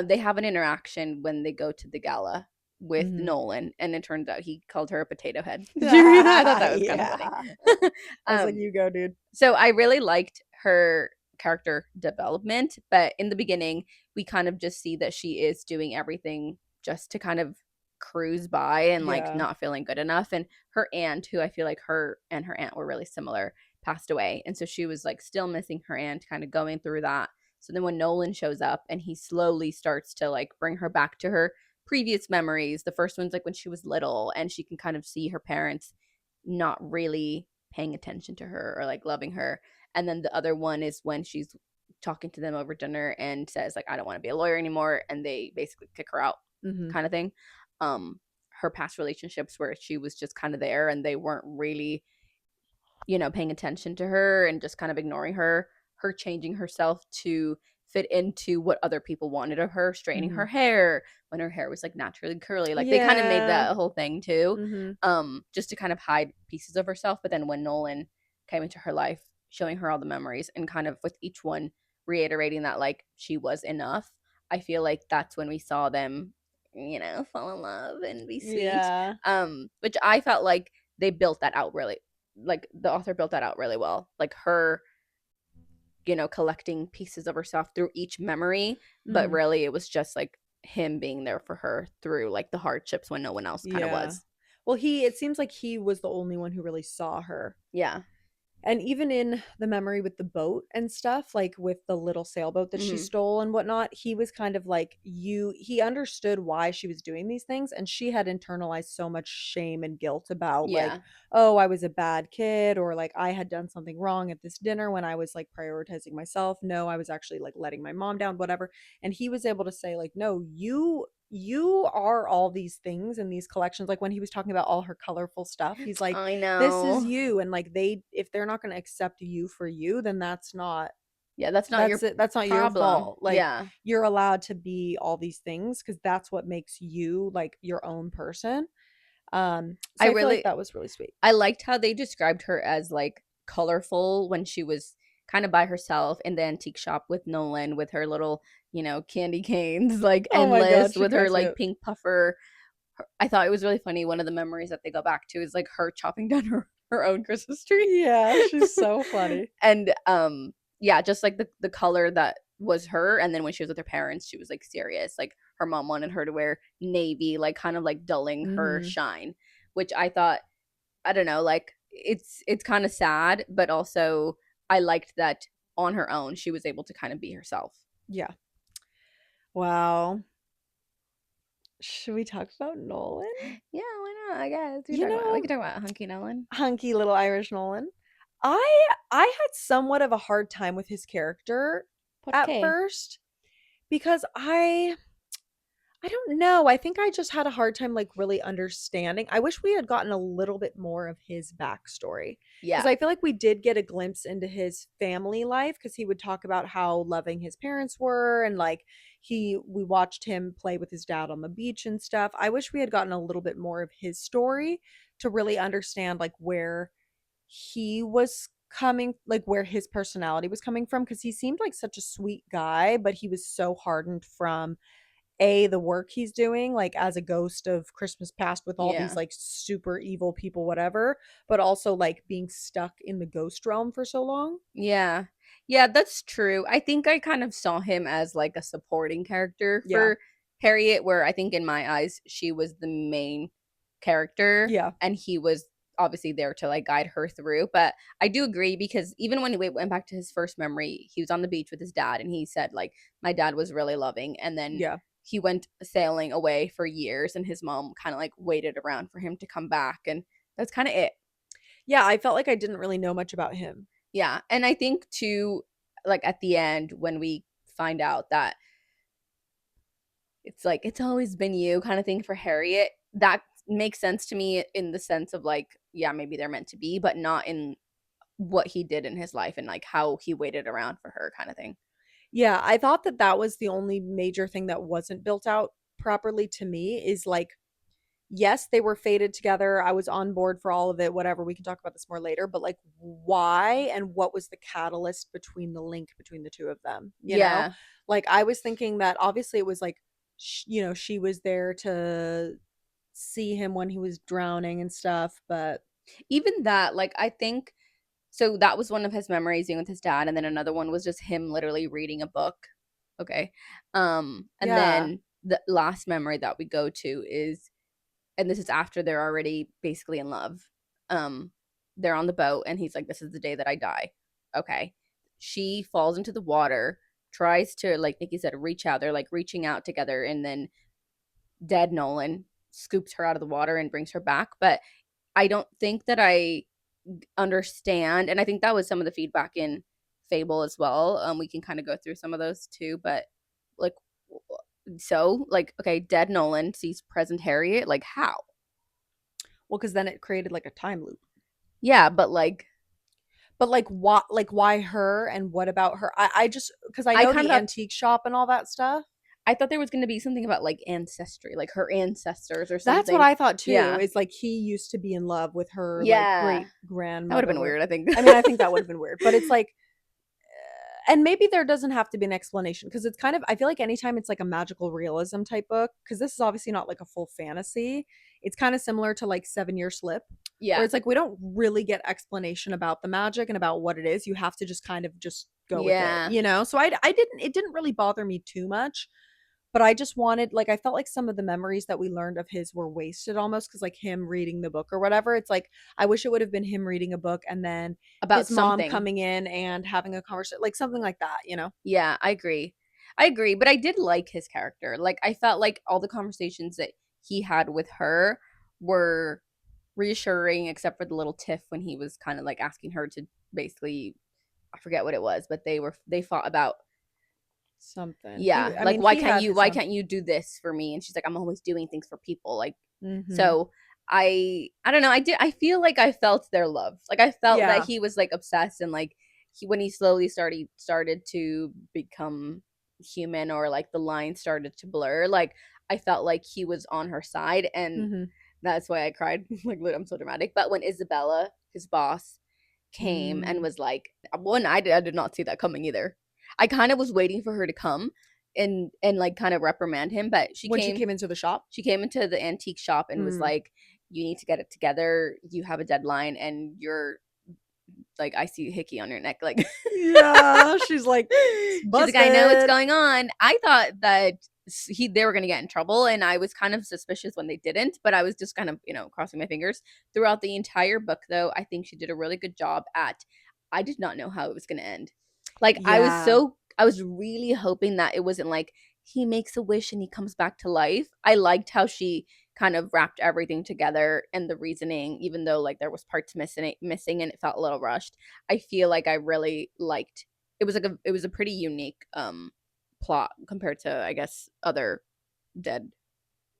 They have an interaction when they go to the gala with Nolan, and it turns out he called her a potato head. I thought that was kind of funny. I was like, you go, dude. So I really liked her character development, but in the beginning, we kind of just see that she is doing everything just to kind of cruise by and like not feeling good enough. And her aunt, who I feel like her and her aunt were really similar, passed away. And so she was like still missing her aunt, kind of going through that. So then when Nolan shows up and he slowly starts to like bring her back to her previous memories, the first one's like when she was little and she can kind of see her parents not really paying attention to her or like loving her. And then the other one is when she's talking to them over dinner and says like, I don't want to be a lawyer anymore, and they basically kick her out, kind of thing. Her past relationships where she was just kind of there and they weren't really paying attention to her and just kind of ignoring her changing herself to fit into what other people wanted of her, straightening her hair when her hair was like naturally curly, like they kind of made that a whole thing too, just to kind of hide pieces of herself. But then when Nolan came into her life, showing her all the memories and kind of with each one reiterating that like she was enough, I feel like that's when we saw them fall in love and be sweet, which I felt like they built that out really, like the author built that out really well, like her collecting pieces of herself through each memory, but really it was just like him being there for her through like the hardships when no one else kind of was. Well, it seems like he was the only one who really saw her. And even in the memory with the boat and stuff, like with the little sailboat that she stole and whatnot, he was kind of like, he understood why she was doing these things. And she had internalized so much shame and guilt about like, oh, I was a bad kid, or like I had done something wrong at this dinner when I was like prioritizing myself. No, I was actually like letting my mom down, whatever. And he was able to say like, no, you are all these things in these collections. Like when he was talking about all her colorful stuff, he's like, I know, this is you. And like if they're not going to accept you for you, then that's not that's not your fault. Like you're allowed to be all these things because that's what makes you like your own person. So I feel like that was really sweet. I liked how they described her as like colorful when she was kind of by herself in the antique shop with Nolan with her little candy canes, like endless, with her like pink puffer. I thought it was really funny. One of the memories that they go back to is like her chopping down her own Christmas tree. Yeah, she's so funny. And just like the color that was her. And then when she was with her parents, she was like serious. Like her mom wanted her to wear navy, like kind of like dulling her shine, which I thought, I don't know, like it's kind of sad, but also I liked that on her own she was able to kind of be herself. Yeah. Wow. Should we talk about Nolan? Yeah, why not? I guess we You know, can talk about Hunky Nolan. hunky little Irish Nolan. I had somewhat of a hard time with his character ¿Por at qué? first because I don't know. I think I just had a hard time like really understanding. I wish we had gotten a little bit more of his backstory because Yeah. I feel like we did get a glimpse into his family life because he would talk about how loving his parents were and like we watched him play with his dad on the beach and stuff. I wish we had gotten a little bit more of his story to really understand like where he was coming, like where his personality was coming from because he seemed like such a sweet guy, but he was so hardened from the work he's doing like as a ghost of Christmas past with all these Yeah. like super evil people whatever, but also like being stuck in the ghost realm for so long. Yeah. Yeah, that's true. I think I kind of saw him as like a supporting character Yeah. for Harriet, where I think in my eyes she was the main character Yeah. and he was obviously there to like guide her through. But I do agree because even when he went back to his first memory, he was on the beach with his dad and he said like my dad was really loving, and then Yeah. he went sailing away for years and his mom kind of like waited around for him to come back, and that's kind of it. Yeah, I felt like I didn't really know much about him. Yeah, and I think too, like at the end when we find out that it's like it's always been you kind of thing for Harriet, that makes sense to me in the sense of like, yeah, maybe they're meant to be, but not in what he did in his life and like how he waited around for her kind of thing. Yeah, I thought that that was the only major thing that wasn't built out properly to me is like yes, they were fated together. I was on board for all of it, whatever. We can talk about this more later, but like why and what was the catalyst between the link between the two of them, you know? Yeah. Like I was thinking that obviously it was like you know, she was there to see him when he was drowning and stuff, but Even that, like I think so that was one of his memories being with his dad, and then another one was just him literally reading a book. Okay. And yeah. then the last memory that we go to is, and this is after they're already basically in love. Um, they're on the boat and he's like, this is the day that I die. Okay. She falls into the water, tries to, like Nikki said, reach out. They're like reaching out together, and then dead Nolan scoops her out of the water and brings her back. But I don't think that I understand, and I think that was some of the feedback in Fable as well. We can kind of go through some of those too, but like, so like, okay, dead Nolan sees present Harriet. Like, how? Well, because then it created like a time loop. Yeah, but like, Like why her and what about her? I just because I I know kind the of thought, antique shop and all that stuff. I thought there was going to be something about like ancestry, like her ancestors or That's what something. I thought too. Yeah, Is like he used to be in love with her like yeah, great that would have been grandmother. weird, I think. I mean, I think that would have been weird, but it's like, and maybe there doesn't have to be an explanation because it's kind of, I feel like anytime it's like a magical realism type book, because this is obviously not like a full fantasy, it's kind of similar to like 7 Year Slip, where Yeah, it's like we don't really get explanation about the magic and about what it is. You have to just kind of just go with it, yeah, you know? So I didn't, it didn't really bother me too much. But I just wanted, like, I felt like some of the memories that we learned of his were wasted almost because, like, him reading the book or whatever. It's like, I wish it would have been him reading a book and then about his mom something. coming in and having a conversation, like something like that, you know? Yeah, I agree. I agree, but I did like his character. Like I felt like all the conversations that he had with her were reassuring, except for the little tiff when he was kind of like asking her to basically, I forget what it was, but they fought about, Something. yeah, I like mean, he had his why own. can't you do this for me? And she's like, I'm always doing things for people. Like, Mm-hmm. so I don't know, I feel like I felt their love. Like I felt that Yeah. he was like obsessed, and like when he slowly started to become human, or like the lines started to blur, like I felt like he was on her side, and Mm-hmm. that's why I cried. Like, I'm so dramatic. But when Isabella, his boss, came and Mm. was like, one, I did not see that coming either. I kind of was waiting for her to come and like kind of reprimand him, but When she came into the shop. she came into the antique shop and was Mm. like, you need to get it together. You have a deadline, and you're like, I see hickey on your neck. Like, Yeah. She's like, she's like, I know what's busted. going on. I thought that they were going to get in trouble, and I was kind of suspicious when they didn't, but I was just kind of, crossing my fingers throughout the entire book. Though I think she did a really good job at, I did not know how it was going to end. Like, Yeah. I was really hoping that it wasn't like he makes a wish and he comes back to life. I liked how she kind of wrapped everything together and the reasoning, even though like there was parts missing and it felt a little rushed. I feel like I really liked it. Was like it was a pretty unique plot compared to, I guess, other dead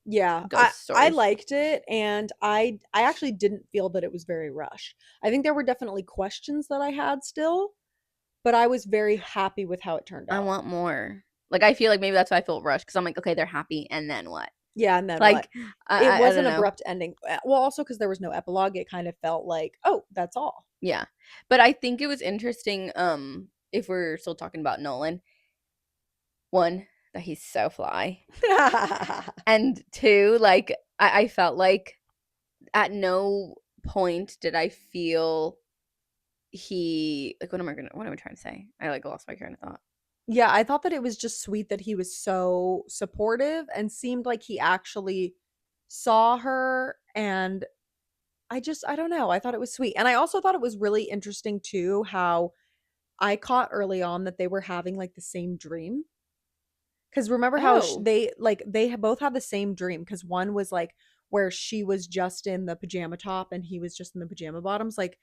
Yeah, ghost I stories. liked it, and I actually didn't feel that it was very rushed. I think there were definitely questions that I had still, but I was very happy with how it turned I out. want more. Like I feel like maybe that's why I felt rushed, because I'm like, okay, they're happy, and then what? Yeah, and then what? Like It I was don't an know. abrupt ending. Well, also because there was no epilogue, it kind of felt like, oh, that's all. Yeah, but I think it was interesting. If we're still talking about Nolan, one, that he's so fly, and two, like I felt like at no point did I feel he like what am I trying to say? I like lost my train of thought. Yeah, I thought that it was just sweet that he was so supportive and seemed like he actually saw her, and I don't know. I thought it was sweet. And I also thought it was really interesting too how I caught early on that they were having like the same dream. Cuz remember how Oh, they both had the same dream, cuz one was like where she was just in the pajama top and he was just in the pajama bottoms, like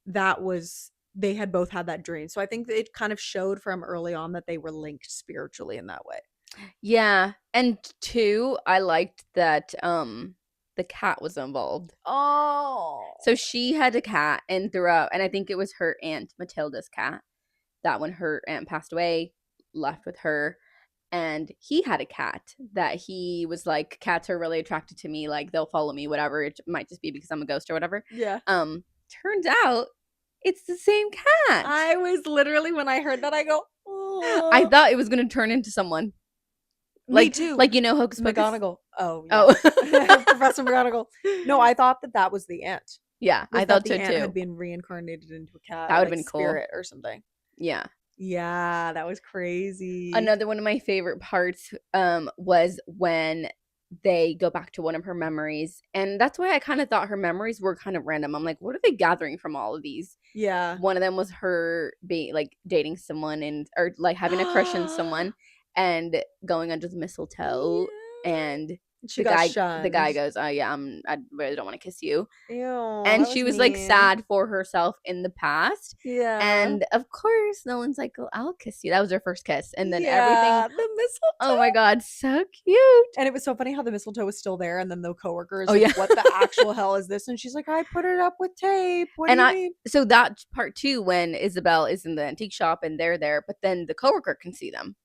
that was they had both had that dream. So I think that it kind of showed from early on that they were linked spiritually in that way. yeah, and two, I liked that the cat was involved. Oh. So she had a cat, and throughout, and I think it was her aunt Matilda's cat that when her aunt passed away, left with her. And he had a cat that he was like, cats are really attracted to me, like they'll follow me, whatever. It might just be because I'm a ghost or whatever. Yeah. Turns out it's the same cat. I was literally when I heard that I go, I oh. thought it was gonna turn into someone. Me too. Like you know, Hocus Pocus. McGonagall. Oh, yeah. Oh, Professor McGonagall. No, I thought that that was the aunt. yeah, I Was that thought the so aunt had too. been reincarnated into a cat That or would have like been cool. spirit or something? Yeah. Yeah, that was crazy. Another one of my favorite parts was when they go back to one of her memories, and that's why I kind of thought her memories were kind of random. I'm like, what are they gathering from all of these? Yeah. One of them was her being like dating someone and or like having a crush on someone and going under the mistletoe, Yeah. and She got the guy shunned. goes, oh yeah, I really don't want to kiss you. Ew, And that she was was like mean. sad for herself in the past. Yeah. And of course, Nolan's like, oh, I'll kiss you. That was their first kiss. And then everything, Yeah, the oh my mistletoe. God, so cute. And it was so funny how the mistletoe was still there, and then the coworker is Oh like, yeah. "What the actual hell is this?" And she's like, "I put it up with tape. What do And you mean?" so that part too, when Isabel is in the antique shop and they're there, but then the coworker can see them.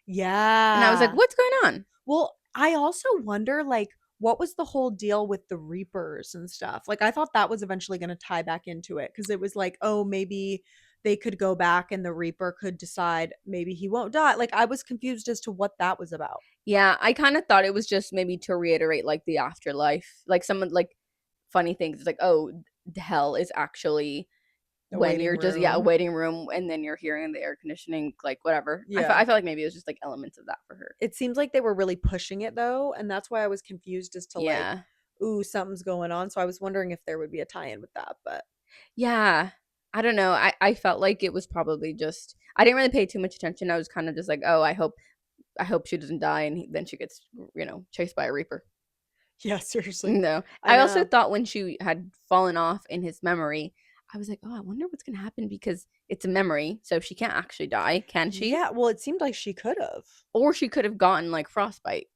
And I was like, Yeah. what's going on? Well, I also wonder, like, what was the whole deal with the Reapers and stuff? Like, I thought that was eventually going to tie back into it because it was like, oh, maybe they could go back and the Reaper could decide maybe he won't die. Like, I was confused as to what that was about. Yeah, I kind of thought it was just maybe to reiterate like the afterlife. Like someone like funny things. It's like, oh, hell is actually A when waiting you're just a room. waiting room and then you're hearing the air conditioning, like whatever. Yeah. I felt like maybe it was just like elements of that for her. It seems like they were really pushing it though, and that's why I was confused as to like, Yeah. ooh, something's going on. So I was wondering if there would be a tie-in with that, but Yeah. I don't know. I felt like it was probably just I didn't really pay too much attention. I was kind of just like, oh, I hope she doesn't die and then she gets, chased by a reaper. yeah, seriously. No. I I also know. thought when she had fallen off in his memory, I was like, oh, I wonder what's going to happen because it's a memory. So she can't actually die, can she? Yeah, well, it seemed like she could have. Or she could have gotten like frostbite,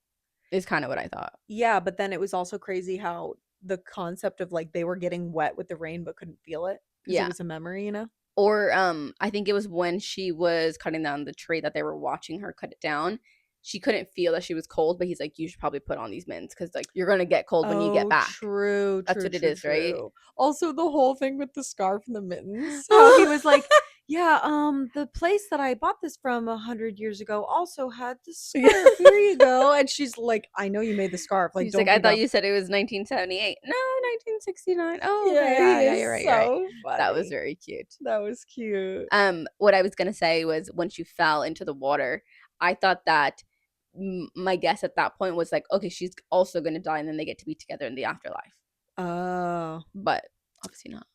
is kind of what I thought. Yeah, but then it was also crazy how the concept of like they were getting wet with the rain but couldn't feel it because it Yeah. was a memory, you know? Or I think it was when she was cutting down the tree that they were watching her cut it down. She couldn't feel that she was cold, but he's like, you should probably put on these mittens because like you're gonna get cold when you get Oh, back. true, That's true, what it true, is, right? true. Also, the whole thing with the scarf and the mittens. How he was like, yeah, the place that I bought this from 100 years ago also had the scarf. Here you go. And she's like, I know you made the scarf. Like, She's like, don't I be thought dumb. you said it was 1978. No, 1969. Oh, Yeah, okay. he Yeah, is you're right. You're right. so That was funny. very cute. That was cute. What I was gonna say was when she fell into the water, I thought that my guess at that point was like, okay, she's also gonna die, and then they get to be together in the afterlife. Oh. But obviously not.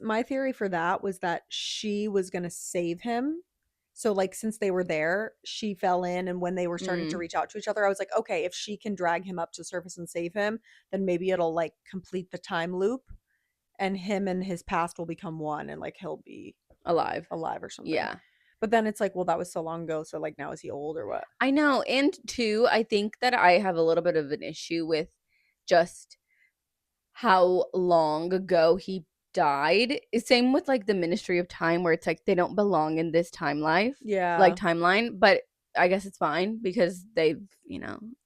My theory for that was that she was gonna save him So like since they were there, she fell in, and when they were starting to reach out to each other, I was like, okay, if she can drag him up to the surface and save him, then maybe it'll like complete the time loop, and him and his past will become one, and like he'll be alive or something. Yeah. But then it's like, well, that was so long ago, so like now is he old or what? I know. And two, I think that I have a little bit of an issue with just how long ago he died. Same with like the Ministry of Time, where it's like they don't belong in this Yeah. timeline. But I guess it's fine because they,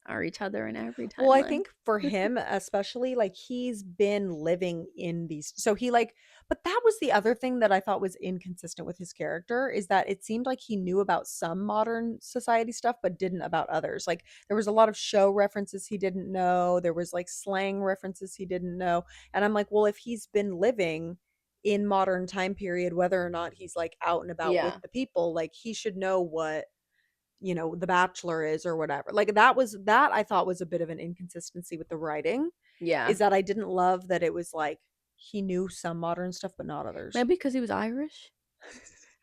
are each other in every timeline. Well, I think for him especially, like he's been living in these, so he like, but that was the other thing that I thought was inconsistent with his character, is that it seemed like he knew about some modern society stuff but didn't about others. Like there was a lot of show references he didn't know, there was like slang references he didn't know, and I'm like, well, if he's been living in modern time period, whether or not he's like out and about with the people, like he should know what, The Bachelor is or whatever. Like that I thought was a bit of an inconsistency with the writing. Yeah. Is that I didn't love that it was like he knew some modern stuff but not others. Maybe because he was Irish.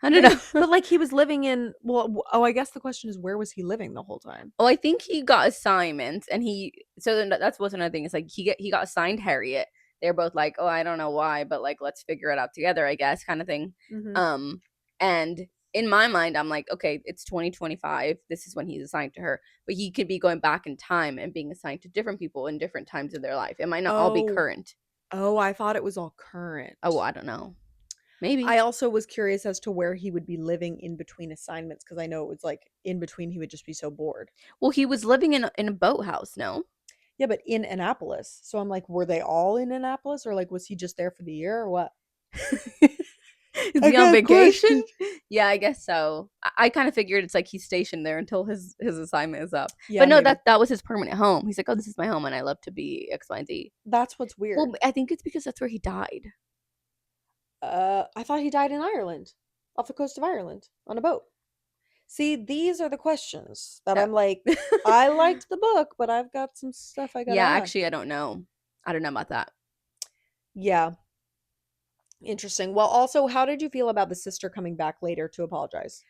I don't know. But like he was living in, I guess the question is, where was he living the whole time? Oh, I think he got assignments, and then that's what's another thing. It's like he got assigned Harriet. They're both like, oh, I don't know why, but like let's figure it out together, I guess, kind of thing. And in my mind, I'm like, okay, it's 2025. This is when he's assigned to her, but he could be going back in time and being assigned to different people in different times of their life. It might not all be current. Oh, I thought it was all current. Oh, I don't know. Maybe. I also was curious as to where he would be living in between assignments, because I know it was like in between he would just be so bored. Well, he was living in a boathouse, no? Yeah, but in Annapolis. So I'm like, were they all in Annapolis, or like was he just there for the year or what? Is he on vacation? Yeah, I guess so. I kind of figured it's like he's stationed there until his assignment is up. Yeah, but no, maybe. that was his permanent home. He's like, oh, this is my home, and I love to be X, Y, and Z. That's what's weird. Well, I think it's because that's where he died. I thought he died in Ireland, off the coast of Ireland, on a boat. See, these are the questions that I'm like, I liked the book, but I've got some stuff I gotta ask. Actually, I don't know. I don't know about that. Yeah. Interesting. Well, also, how did you feel about the sister coming back later to apologize?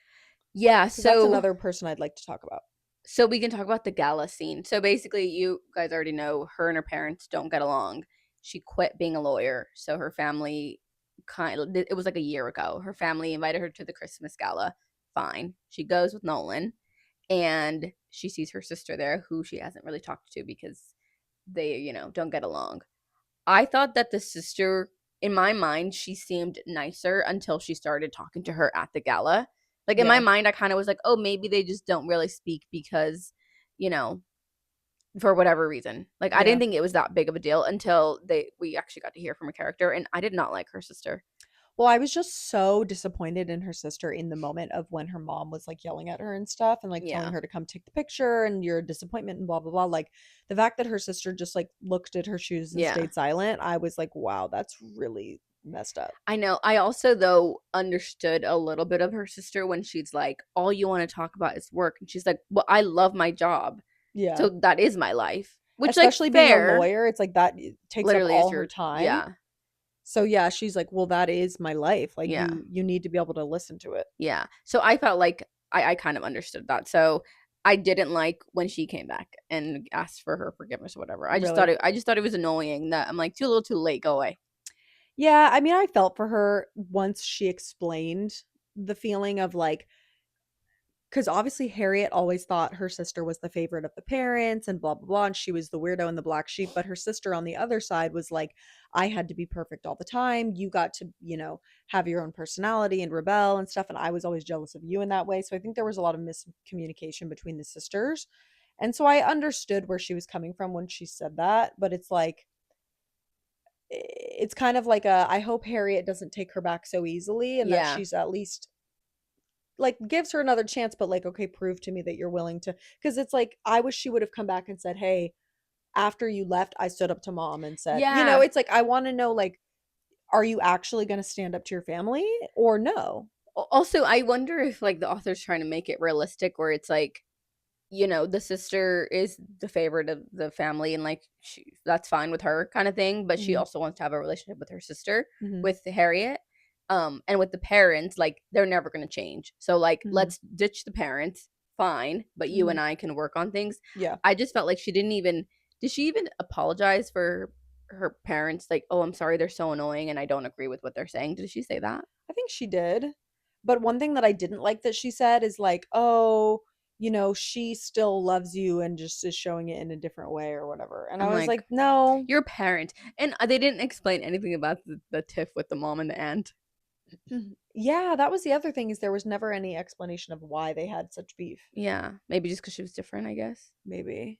Yeah, so that's another person I'd like to talk about. So we can talk about the gala scene. So basically, you guys already know her and her parents don't get along. She quit being a lawyer, so her family it was like a year ago. Her family invited her to the Christmas gala. Fine. She goes with Nolan, and she sees her sister there, who she hasn't really talked to because they, don't get along. I thought that the sister, in my mind, she seemed nicer until she started talking to her at the gala. Like in my mind, I kind of was like, oh, maybe they just don't really speak because, for whatever reason. Like I didn't think it was that big of a deal until we actually got to hear from a character, and I did not like her sister. Well, I was just so disappointed in her sister in the moment of when her mom was like yelling at her and stuff, and like telling her to come take the picture and your disappointment and blah blah blah. Like the fact that her sister just like looked at her shoes and stayed silent, I was like, wow, that's really messed up. I know. I also though understood a little bit of her sister when she's like, all you want to talk about is work, and she's like, well, I love my job. Yeah. So that is my life. Which, especially like, being a lawyer, it's like that takes literally up all her time. Yeah. So yeah, she's like, well, that is my life. Like you need to be able to listen to it. Yeah. So I felt like I kind of understood that. So I didn't like when she came back and asked for her forgiveness or whatever. I just thought it was annoying that I'm like, too little too late, go away. Yeah, I mean, I felt for her once she explained the feeling of like, because obviously Harriet always thought her sister was the favorite of the parents and blah blah blah, and she was the weirdo and the black sheep, but her sister on the other side was like, I had to be perfect all the time, you got to have your own personality and rebel and stuff, and I was always jealous of you in that way. So I think there was a lot of miscommunication between the sisters, and so I understood where she was coming from when she said that, but it's like, it's kind of like I hope Harriet doesn't take her back so easily, and that she's at least like gives her another chance, but like, okay, prove to me that you're willing to, because it's like, I wish she would have come back and said, hey, after you left, I stood up to mom and said, it's like, I want to know, like, are you actually going to stand up to your family or no? Also, I wonder if like the author's trying to make it realistic, where it's like, the sister is the favorite of the family, and like that's fine with her kind of thing, but she also wants to have a relationship with her sister, with Harriet. And with the parents, like, they're never going to change. So, like, Mhm. let's ditch the parents. Fine. But you and I can work on things. Yeah. I just felt like she didn't even, did she even apologize for her parents? Like, oh, I'm sorry, they're so annoying and I don't agree with what they're saying. Did she say that? I think she did. But one thing that I didn't like that she said is like, oh, you know, she still loves you and just is showing it in a different way or whatever. And I I'm was like, like, no. you're a parent. And they didn't explain anything about the tiff with the mom and the aunt. Yeah, that was the other thing, is there was never any explanation of why they had such beef. Yeah. Maybe just because she was different, I guess. Maybe.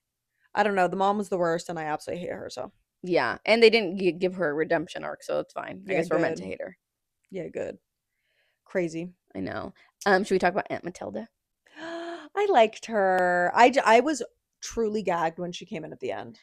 I don't know. The mom was the worst and I absolutely hate her, so. Yeah. And they didn't give her a redemption arc, so it's fine. I Yeah, guess we're meant to good. hate her. Yeah, good. Crazy. I know. Should we talk about Aunt Matilda? I liked her. I was truly gagged when she came in at the end.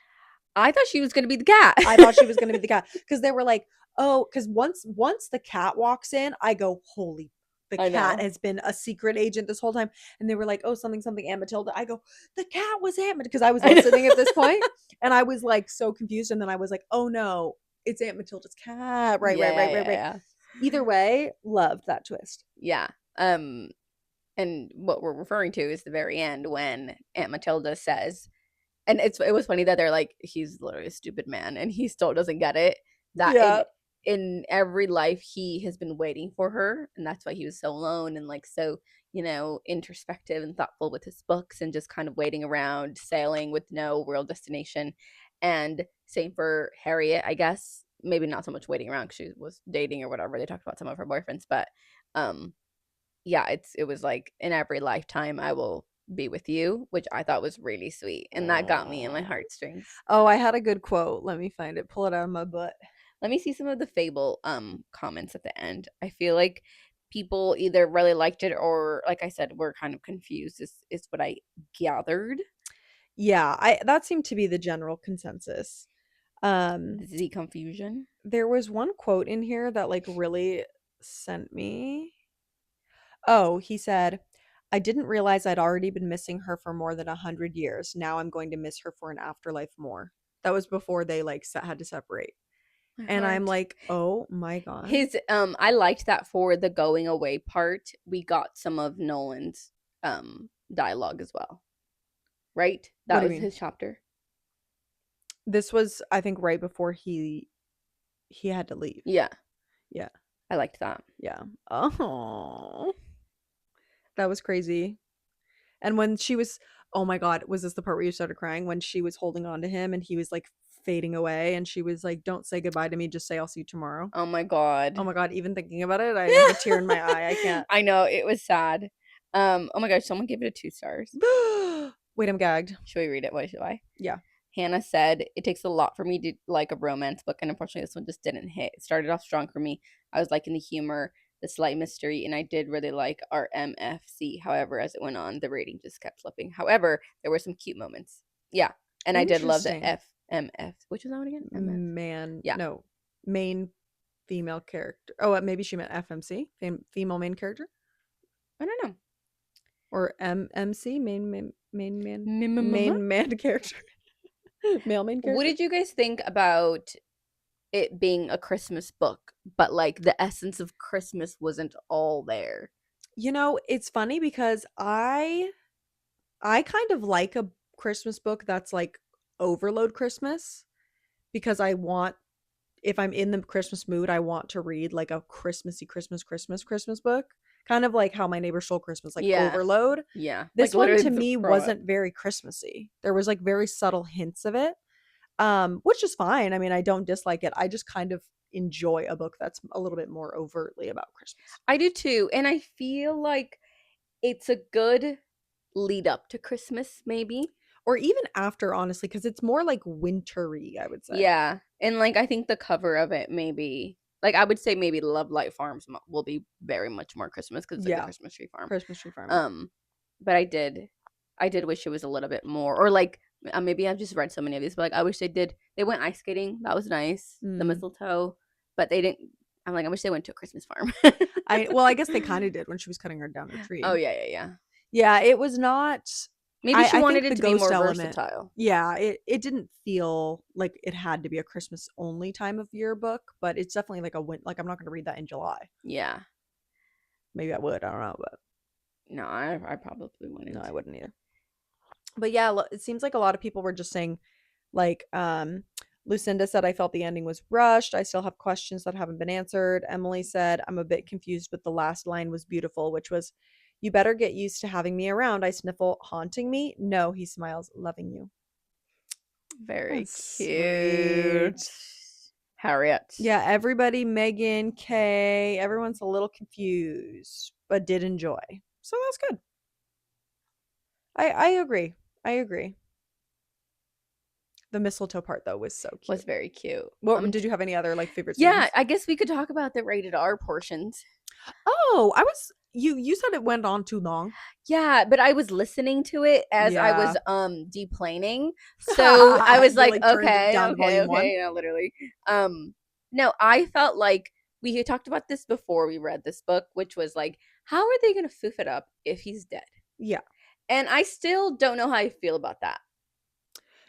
I thought she was going to be the cat. I thought she was going to be the cat because they were like, oh, because once the cat walks in, I go, holy, the I cat know. has been a secret agent this whole time. And they were like, oh, something, Aunt Matilda. I go, the cat was Aunt Matilda, because I was listening at this point, and I was like so confused. And then I was like, oh no, it's Aunt Matilda's cat. Right. Yeah. Either way, loved that twist. Yeah. And what we're referring to is the very end when Aunt Matilda says, and it was funny that they're like, he's literally a stupid man and he still doesn't get it. That in every life he has been waiting for her, and that's why he was so alone and like so, you know, introspective and thoughtful with his books and just kind of waiting around, sailing with no real destination. And same for Harriet, I guess. Maybe not so much waiting around because she was dating or whatever. They talked about some of her boyfriends, but yeah, it was like, in every lifetime I will be with you, which I thought was really sweet, and that got me in my heartstrings. Oh, I had a good quote. Let me find it. Pull it out of my butt. Let me see some of the Fable comments at the end. I feel like people either really liked it or, like I said, were kind of confused. Is what I gathered. Yeah, that seemed to be the general consensus. The confusion. There was one quote in here that like really sent me. Oh, he said, I didn't realize I'd already been missing her for more than 100 years. Now I'm going to miss her for an afterlife more. That was before they like had to separate. And I'm like, oh my god. His I liked that for the going away part. We got some of Nolan's dialogue as well. Right? That was his chapter. This was, I think, right before he had to leave. Yeah. Yeah. I liked that. Yeah. Oh. That was crazy. And when she was, oh my god, was this the part where you started crying? When she was holding on to him and he was like fading away and she was like, don't say goodbye to me, just say I'll see you tomorrow. Oh my god. Oh my god, even thinking about it, I have a tear in my eye. I can't. I know, it was sad. Oh my gosh, someone gave it a 2 stars. Wait, I'm gagged. Should we read it? Why should I? Yeah. Hannah said, it takes a lot for me to like a romance book, and unfortunately this one just didn't hit. It started off strong for me. I was liking the humor, the slight mystery, and I did really like our MFC. However, as it went on, the rating just kept slipping. However, there were some cute moments. Yeah. And I did love the FMF. Which was that one again? Man. Yeah. No. Main female character. Oh, maybe she meant FMC. Female main character? I don't know. Or MMC? Main man character. Male main character. What did you guys think about it being a Christmas book, but like the essence of Christmas wasn't all there? You know, it's funny because I kind of like a Christmas book that's like overload Christmas, because I want, if I'm in the Christmas mood, I want to read like a Christmassy Christmas book. Kind of like How My Neighbor Stole Christmas, like overload. Yeah. This like, one to me wasn't very Christmassy. There was like very subtle hints of it, which is fine. I mean, I don't dislike it. I just kind of enjoy a book that's a little bit more overtly about Christmas. I do too. And I feel like it's a good lead up to Christmas, maybe. Or even after, honestly, because it's more like wintry, I would say. Yeah. And like, I think the cover of it maybe, like, I would say maybe Love Light Farms will be very much more Christmas because it's like a Christmas tree farm. Christmas tree farm. But I did wish it was a little bit more, or like, maybe I've just read so many of these, but like, I wish they went ice skating. That was nice. The mistletoe, but they didn't. I'm like, I wish they went to a Christmas farm. I guess they kind of did when she was cutting her down her tree. Oh yeah. Yeah, it was not Maybe she I wanted think it the to be ghost more element, versatile. yeah, it didn't feel like it had to be a Christmas only time of year book, but it's definitely like like I'm not going to read that in July. Yeah. Maybe I would, I don't know, but No, I probably wouldn't. no, I wouldn't either. But yeah, it seems like a lot of people were just saying, like, Lucinda said, I felt the ending was rushed. I still have questions that haven't been answered. Emily said, I'm a bit confused, but the last line was beautiful, which was, you better get used to having me around. I sniffle, haunting me. No, he smiles, loving you. Very That's cute. sweet. Harriet. Yeah, everybody, Megan, Kay, everyone's a little confused, but did enjoy. So that's good. I agree. I agree. The mistletoe part though was so cute. Was very cute. What did you have any other like favorite scenes? Yeah, I guess we could talk about the rated R portions. Oh, I was you said it went on too long. Yeah, but I was listening to it as I was Yeah. deplaning. So I was You, like, like, turned it okay, down to volume one? yeah, literally. No, I felt like we had talked about this before we read this book, which was like, how are they gonna foof it up if he's dead? Yeah. And I still don't know how I feel about that.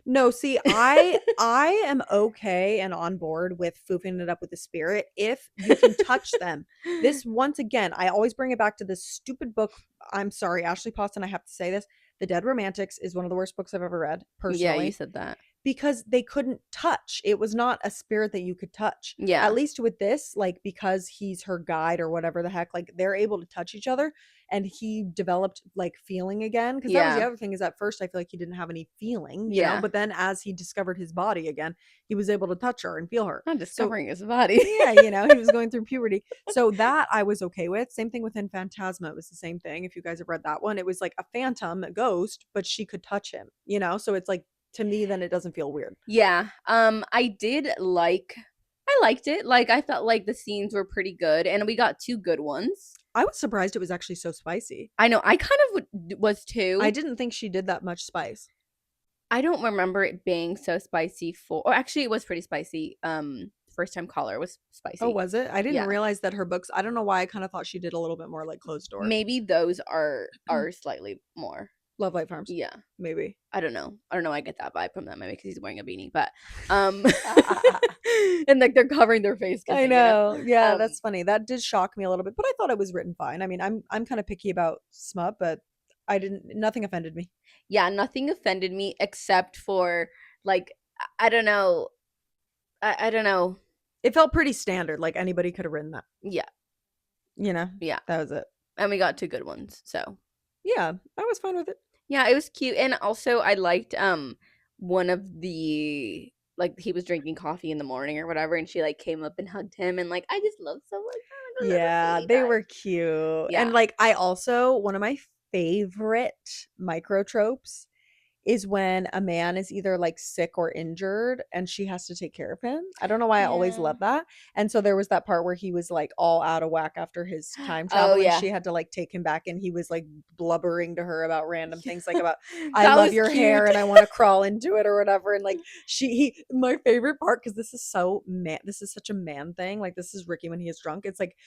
No, see, I am okay and on board with foofing it up with the spirit if you can touch them. This, once again, I always bring it back to this stupid book. I'm sorry, Ashley Poston, I have to say this. The Dead Romantics is one of the worst books I've ever read, personally. Yeah, you said that. Because they couldn't touch. It was not a spirit that you could touch. Yeah. At least with this, like, because he's her guide or whatever the heck, like, they're able to touch each other, and he developed like feeling again. Because that was the other thing, is at first I feel like he didn't have any feeling, you know, but then as he discovered his body again, he was able to touch her and feel her. Not discovering his body. Yeah, you know, he was going through puberty. So that I was okay with. Same thing within Phantasma. It was the same thing. If you guys have read that one, it was like a phantom, a ghost, but she could touch him, you know? So it's like, to me, then it doesn't feel weird. Yeah. I liked it. Like, I felt like the scenes were pretty good, and we got 2 good ones. I was surprised it was actually so spicy. I know. I kind of was too. I didn't think she did that much spice. I don't remember it being so spicy or actually it was pretty spicy. First Time Caller was spicy. Oh, was it? I didn't realize that her books, I don't know why I kind of thought she did a little bit more like closed door. Maybe those are slightly more. Love Light Farms. Yeah. Maybe. I don't know. I get that vibe from them. Maybe because he's wearing a beanie, but and like they're covering their face. I know. Yeah, that's funny. That did shock me a little bit, but I thought it was written fine. I mean, I'm kind of picky about smut, but nothing offended me. Yeah, nothing offended me except for like, I don't know. I don't know. It felt pretty standard. Like anybody could have written that. Yeah. You know? Yeah. That was it. And we got 2 good ones. So yeah, I was fine with it. Yeah, it was cute. And also I liked one of the, like, he was drinking coffee in the morning or whatever, and she like came up and hugged him, and like I just love so much. Yeah, they were cute. Yeah. And like I also, one of my favorite micro tropes is when a man is either like sick or injured and she has to take care of him. I don't know why I always love that. And so there was that part where he was like all out of whack after his time travel, and she had to like take him back, and he was like blubbering to her about random things, like about I love your hair and I want to crawl into it or whatever. And like my favorite part, because this is such a man thing, like this is Ricky when he is drunk. It's like,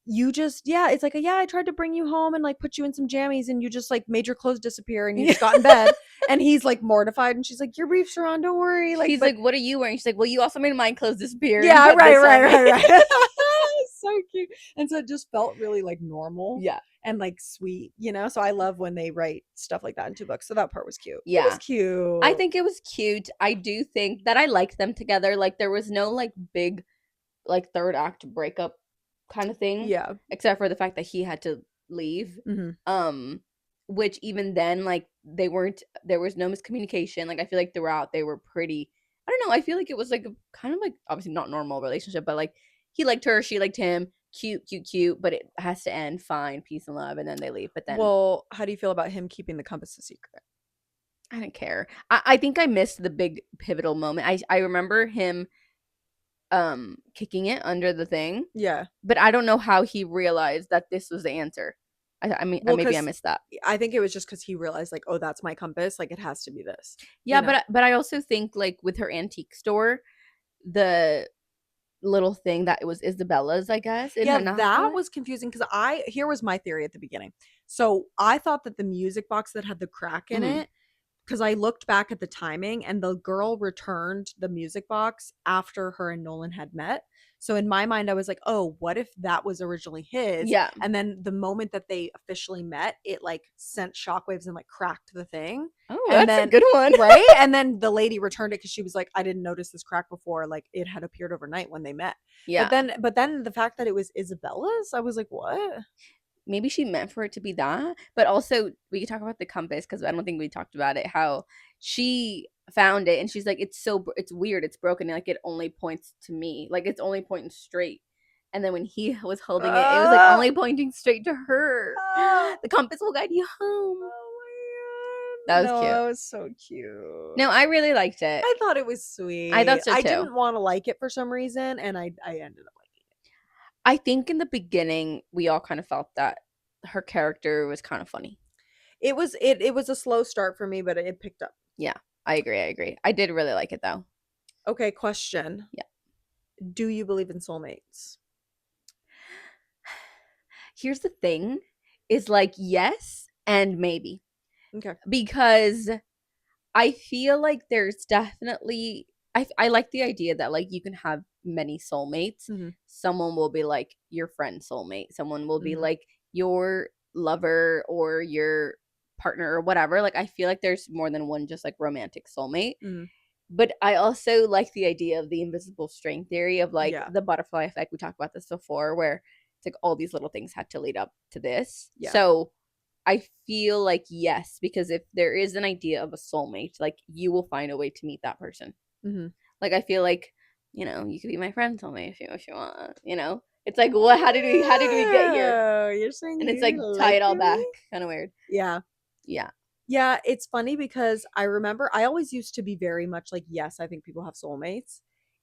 you just, it's like, I tried to bring you home and like put you in some jammies, and you just like made your clothes disappear, and you just got in bed. And he's like mortified, and she's like, your briefs are on, don't worry. Like, he's like, what are you wearing? She's like, well, you also made my clothes disappear. Yeah, right. So cute. And so it just felt really like normal. Yeah. And like sweet, you know? So I love when they write stuff like that into books. So that part was cute. Yeah. It was cute. I think it was cute. I do think that I liked them together. Like, there was no like big like third act breakup kind of thing. Yeah. Except for the fact that he had to leave. Mm-hmm. Which even then, like, there was no miscommunication. Like, I feel like throughout they were pretty, I don't know, I feel like it was like a kind of like, obviously not normal relationship, but like he liked her, she liked him, cute, but it has to end fine, peace and love, and then they leave. But then, well, how do you feel about him keeping the compass a secret? I don't care. I think I missed the big pivotal moment. I remember him kicking it under the thing. Yeah. But I don't know how he realized that this was the answer. I mean, well, maybe I missed that. I think it was just because he realized, like, oh, that's my compass. Like, it has to be this. Yeah, you know? But I also think, like, with her antique store, the little thing that it was Isabella's, I guess. In Yeah, her that was confusing because here was my theory at the beginning. So I thought that the music box that had the crack in it, because I looked back at the timing and the girl returned the music box after her and Nolan had met. So in my mind, I was like, oh, what if that was originally his? Yeah. And then the moment that they officially met, it like sent shockwaves and like cracked the thing. Oh, and that's then, a good one. Right? And then the lady returned it because she was like, I didn't notice this crack before. Like it had appeared overnight when they met. Yeah. But then the fact that it was Isabella's, I was like, what? Maybe she meant for it to be that. But also, we could talk about the compass because I don't think we talked about it. How she found it and she's like, it's weird, it's broken, and like it only points to me, like it's only pointing straight. And then when he was holding it was like only pointing straight to her. The compass will guide you home. Oh my god, that was cute. That was so cute. No, I really liked it. I thought it was sweet. I thought so too. I didn't want to like it for some reason, and I ended up liking it. I think in the beginning we all kind of felt that her character was kind of funny. It was a slow start for me, but it picked up. Yeah, I agree. I did really like it though. Okay, question. Yeah. Do you believe in soulmates? Here's the thing, is like yes and maybe. Okay. Because I feel like there's definitely I like the idea that like you can have many soulmates. Someone will be like your friend soulmate. Someone will be like your lover or your partner or whatever. Like I feel like there's more than one just like romantic soulmate. But I also like the idea of the invisible string theory of like the butterfly effect. We talked about this before, where it's like all these little things had to lead up to this. Yeah. So I feel like yes, because if there is an idea of a soulmate, like you will find a way to meet that person. Like I feel like, you know, you could be my friend soulmate if you want. You know, it's like what? How did we get here? You're saying, and it's like tie it all back, kind of weird. Yeah. Yeah, it's funny because I remember I always used to be very much like, yes, I think people have soulmates.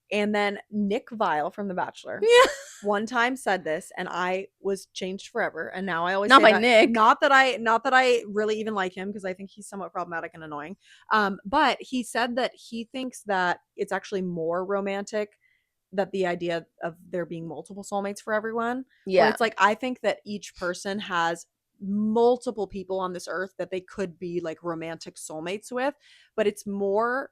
And then Nick Viall from The Bachelor one time said this, and I was changed forever. And now I always not say by that. Nick. Not that I really even like him because I think he's somewhat problematic and annoying. But he said that he thinks that it's actually more romantic, that the idea of there being multiple soulmates for everyone. Yeah, where it's like I think that each person has multiple people on this earth that they could be like romantic soulmates with, but it's more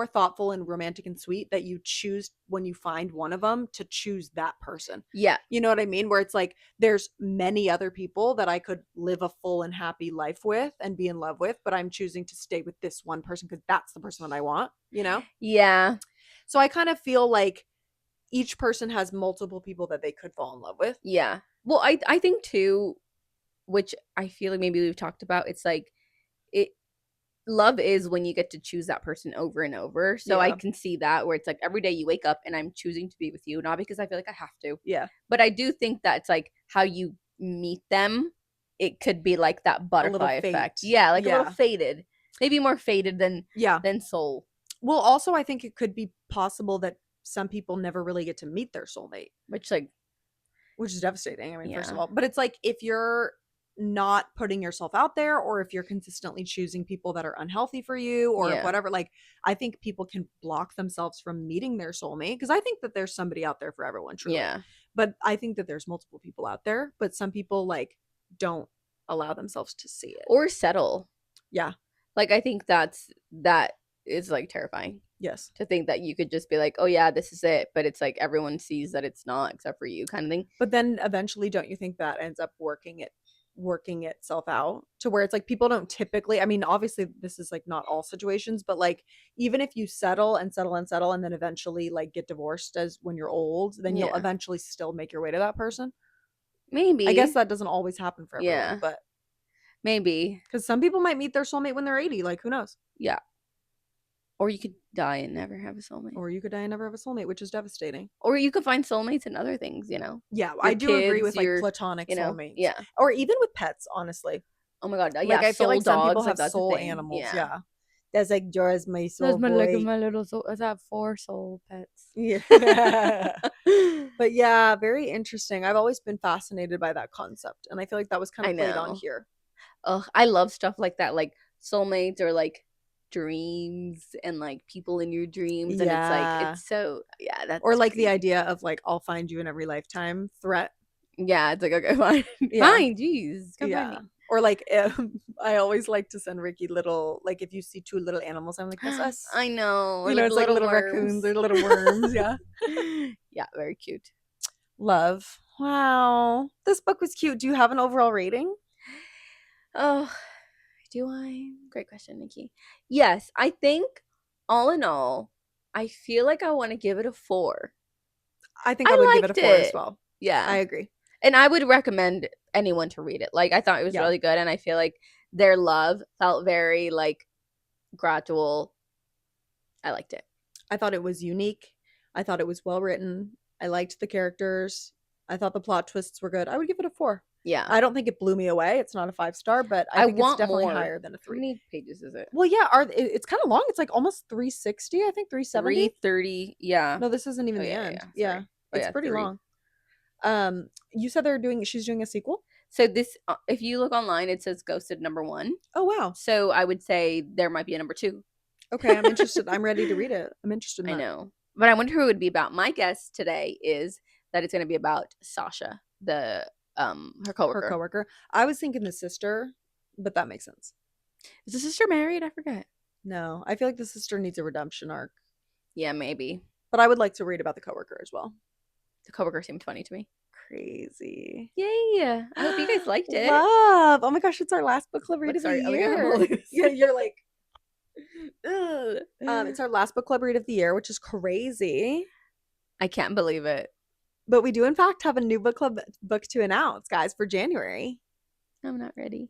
thoughtful and romantic and sweet that you choose when you find one of them to choose that person. Yeah. You know what I mean? Where it's like there's many other people that I could live a full and happy life with and be in love with, but I'm choosing to stay with this one person because that's the person that I want, you know? Yeah. So I kind of feel like each person has multiple people that they could fall in love with. Yeah. Well, I think too, which I feel like maybe we've talked about, it's like love is when you get to choose that person over and over. So I can see that where it's like every day you wake up and I'm choosing to be with you, not because I feel like I have to. Yeah. But I do think that it's like how you meet them. It could be like that butterfly effect. Yeah, like a little faded. Maybe more faded than soul. Well, also I think it could be possible that some people never really get to meet their soulmate. Which is devastating. I mean, first of all. But it's like if you're not putting yourself out there, or if you're consistently choosing people that are unhealthy for you, or whatever, like I think people can block themselves from meeting their soulmate, because I think that there's somebody out there for everyone, truly. Yeah. But I think that there's multiple people out there, but some people like don't allow themselves to see it or settle. Yeah. Like I think that is like terrifying. Yes. To think that you could just be like, oh yeah, this is it, but it's like everyone sees that it's not except for you, kind of thing. But then eventually, don't you think that ends up working itself out to where it's like people don't typically, I mean, obviously this is like not all situations, but like even if you settle and then eventually like get divorced as when you're old, then you'll eventually still make your way to that person. Maybe. I guess that doesn't always happen for everyone, but maybe. Because some people might meet their soulmate when they're 80, like who knows? Yeah. Or you could die and never have a soulmate. Which is devastating. Or you could find soulmates in other things, you know? Yeah, I do agree with like platonic soulmates. Yeah. Or even with pets, honestly. Oh my god. Like, yeah, I feel like some people have soul animals. Yeah. That's like Jorah's my soul boy. My little soul. I have 4 soul pets. Yeah. But yeah, very interesting. I've always been fascinated by that concept. And I feel like that was kind of played on here. I love stuff like that, like soulmates or like dreams and like people in your dreams, and it's like it's so that's or like crazy. the idea of like I'll find you in every lifetime threat. Yeah, it's like okay, fine, fine, jeez, come find me. Or like I always like to send Ricky little, like if you see two little animals, I'm like, that's us. I know, you know, it's like little raccoons or little worms. Yeah. Yeah, very cute. Love. Wow, this book was cute. Do you have an overall rating? Oh, do I? Great question, Nikki. Yes, I think all in all, I feel like I want to give it a 4. I think I would give it a 4 as well. Yeah, I agree. And I would recommend anyone to read it. Like I thought it was really good, and I feel like their love felt very like gradual. I liked it. I thought it was unique. I thought it was well written. I liked the characters. I thought the plot twists were good. I would give it a 4. Yeah. I don't think it blew me away. It's not a 5-star, but I think it's definitely higher than a 3. How many pages is it? Well, yeah, it's kind of long. It's like almost 360, I think 370. 330. Yeah. No, this isn't even the end. Yeah. It's pretty long. You said she's doing a sequel? So this, if you look online, it says Ghosted #1. Oh, wow. So I would say there might be a #2. Okay, I'm interested. I'm ready to read it. I'm interested in that. I know. But I wonder who it would be about. My guess today is that it's going to be about Sasha, her coworker. Her coworker. I was thinking the sister, but that makes sense. Is the sister married? I forget. No, I feel like the sister needs a redemption arc. Yeah, maybe. But I would like to read about the coworker as well. The coworker seemed funny to me. Crazy. Yay. I hope you guys liked it. Love. Oh my gosh, it's our last book club read of the year. Yeah, you're like it's our last book club read of the year, which is crazy. I can't believe it. But we do in fact have a new book club book to announce, guys, for January. I'm not ready.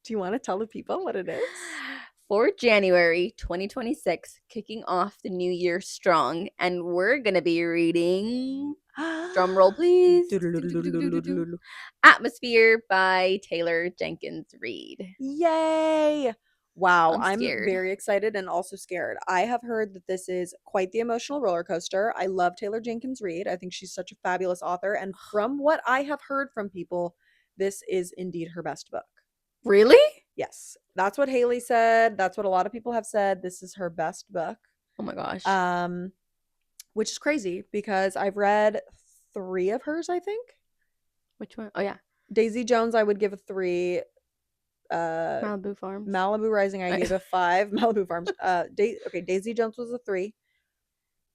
Do you want to tell the people what it is? For January 2026, kicking off the new year strong, and we're gonna be reading drum roll please, Atmosphere by Taylor Jenkins Reid. Yay! Wow, I'm scared. very excited and also scared. I have heard that this is quite the emotional roller coaster. I love Taylor Jenkins Reid. I think she's such a fabulous author, and from what I have heard from people, this is indeed her best book. Really? Yes. That's what Haley said. That's what a lot of people have said. This is her best book. Oh my gosh. Which is crazy because I've read 3 of hers, I think. Which one? Oh yeah. Daisy Jones I would give a 3. Malibu Farms. Malibu Rising I gave a 5. Malibu Farms. Daisy Jones was a 3.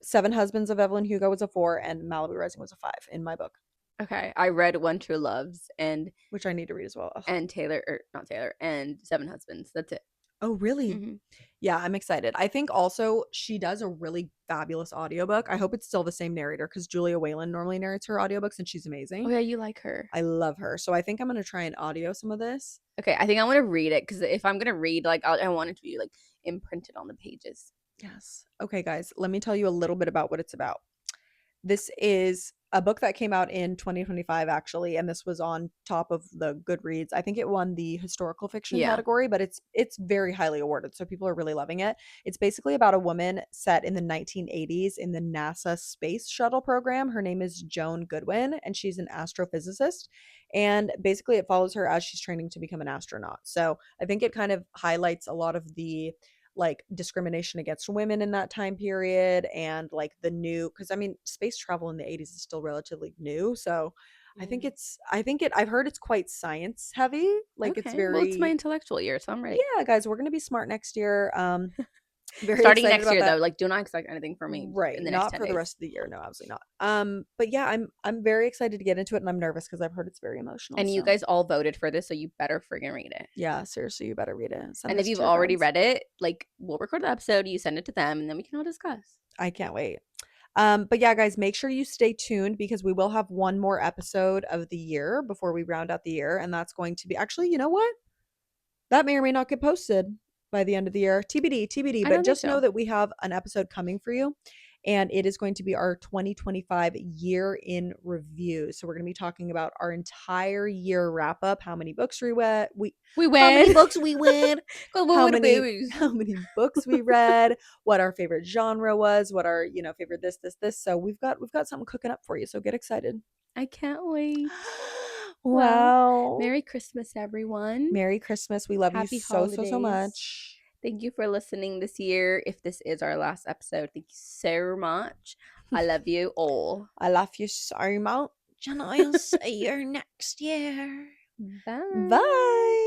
7 Husbands of Evelyn Hugo was a 4, and Malibu Rising was a 5 in my book. Okay, I read One True Loves, and which I need to read as well. And and 7 Husbands. That's it. Oh, really? Mm-hmm. Yeah, I'm excited. I think also she does a really fabulous audiobook. I hope it's still the same narrator because Julia Whalen normally narrates her audiobooks and she's amazing. Oh yeah, you like her. I love her. So I think I'm going to try and audio some of this. Okay, I think I want to read it because if I'm going to read, like, I want it to be like imprinted on the pages. Yes. Okay, guys, let me tell you a little bit about what it's about. This is a book that came out in 2025, actually, and this was on top of the Goodreads. I think it won the historical fiction category, but it's very highly awarded, so people are really loving it. It's basically about a woman set in the 1980s in the NASA space shuttle program. Her name is Joan Goodwin, and she's an astrophysicist. And basically, it follows her as she's training to become an astronaut. So I think it kind of highlights a lot of the like discrimination against women in that time period, and like the new, because I mean space travel in the 80s is still relatively new, so I've heard it's quite science heavy, like it's very, well, it's my intellectual year, so I'm ready. Yeah, guys, we're gonna be smart next year. Very starting next year though, like do not expect anything from me, right? In the not next 10 for days. The rest of the year, no, absolutely not. But yeah, I'm very excited to get into it, and I'm nervous because I've heard it's very emotional. And you guys all voted for this, so you better friggin' read it. Yeah, seriously, you better read it. And if you've already read it, like we'll record the episode, you send it to them, and then we can all discuss. I can't wait. But yeah, guys, make sure you stay tuned because we will have one more episode of the year before we round out the year, and that's going to be, actually, you know what? That may or may not get posted by the end of the year. TBD. But just know that we have an episode coming for you, and it is going to be our 2025 year in review. So we're going to be talking about our entire year wrap up. How many books we read? How many books we read? how many books we read? What our favorite genre was? What our favorite this. So we've got something cooking up for you. So get excited. I can't wait. Wow. Merry Christmas, everyone. Merry Christmas. We love you so much. Thank you for listening this year. If this is our last episode, thank you so much. I love you all. I love you so much, and I'll see you next year. Bye. Bye.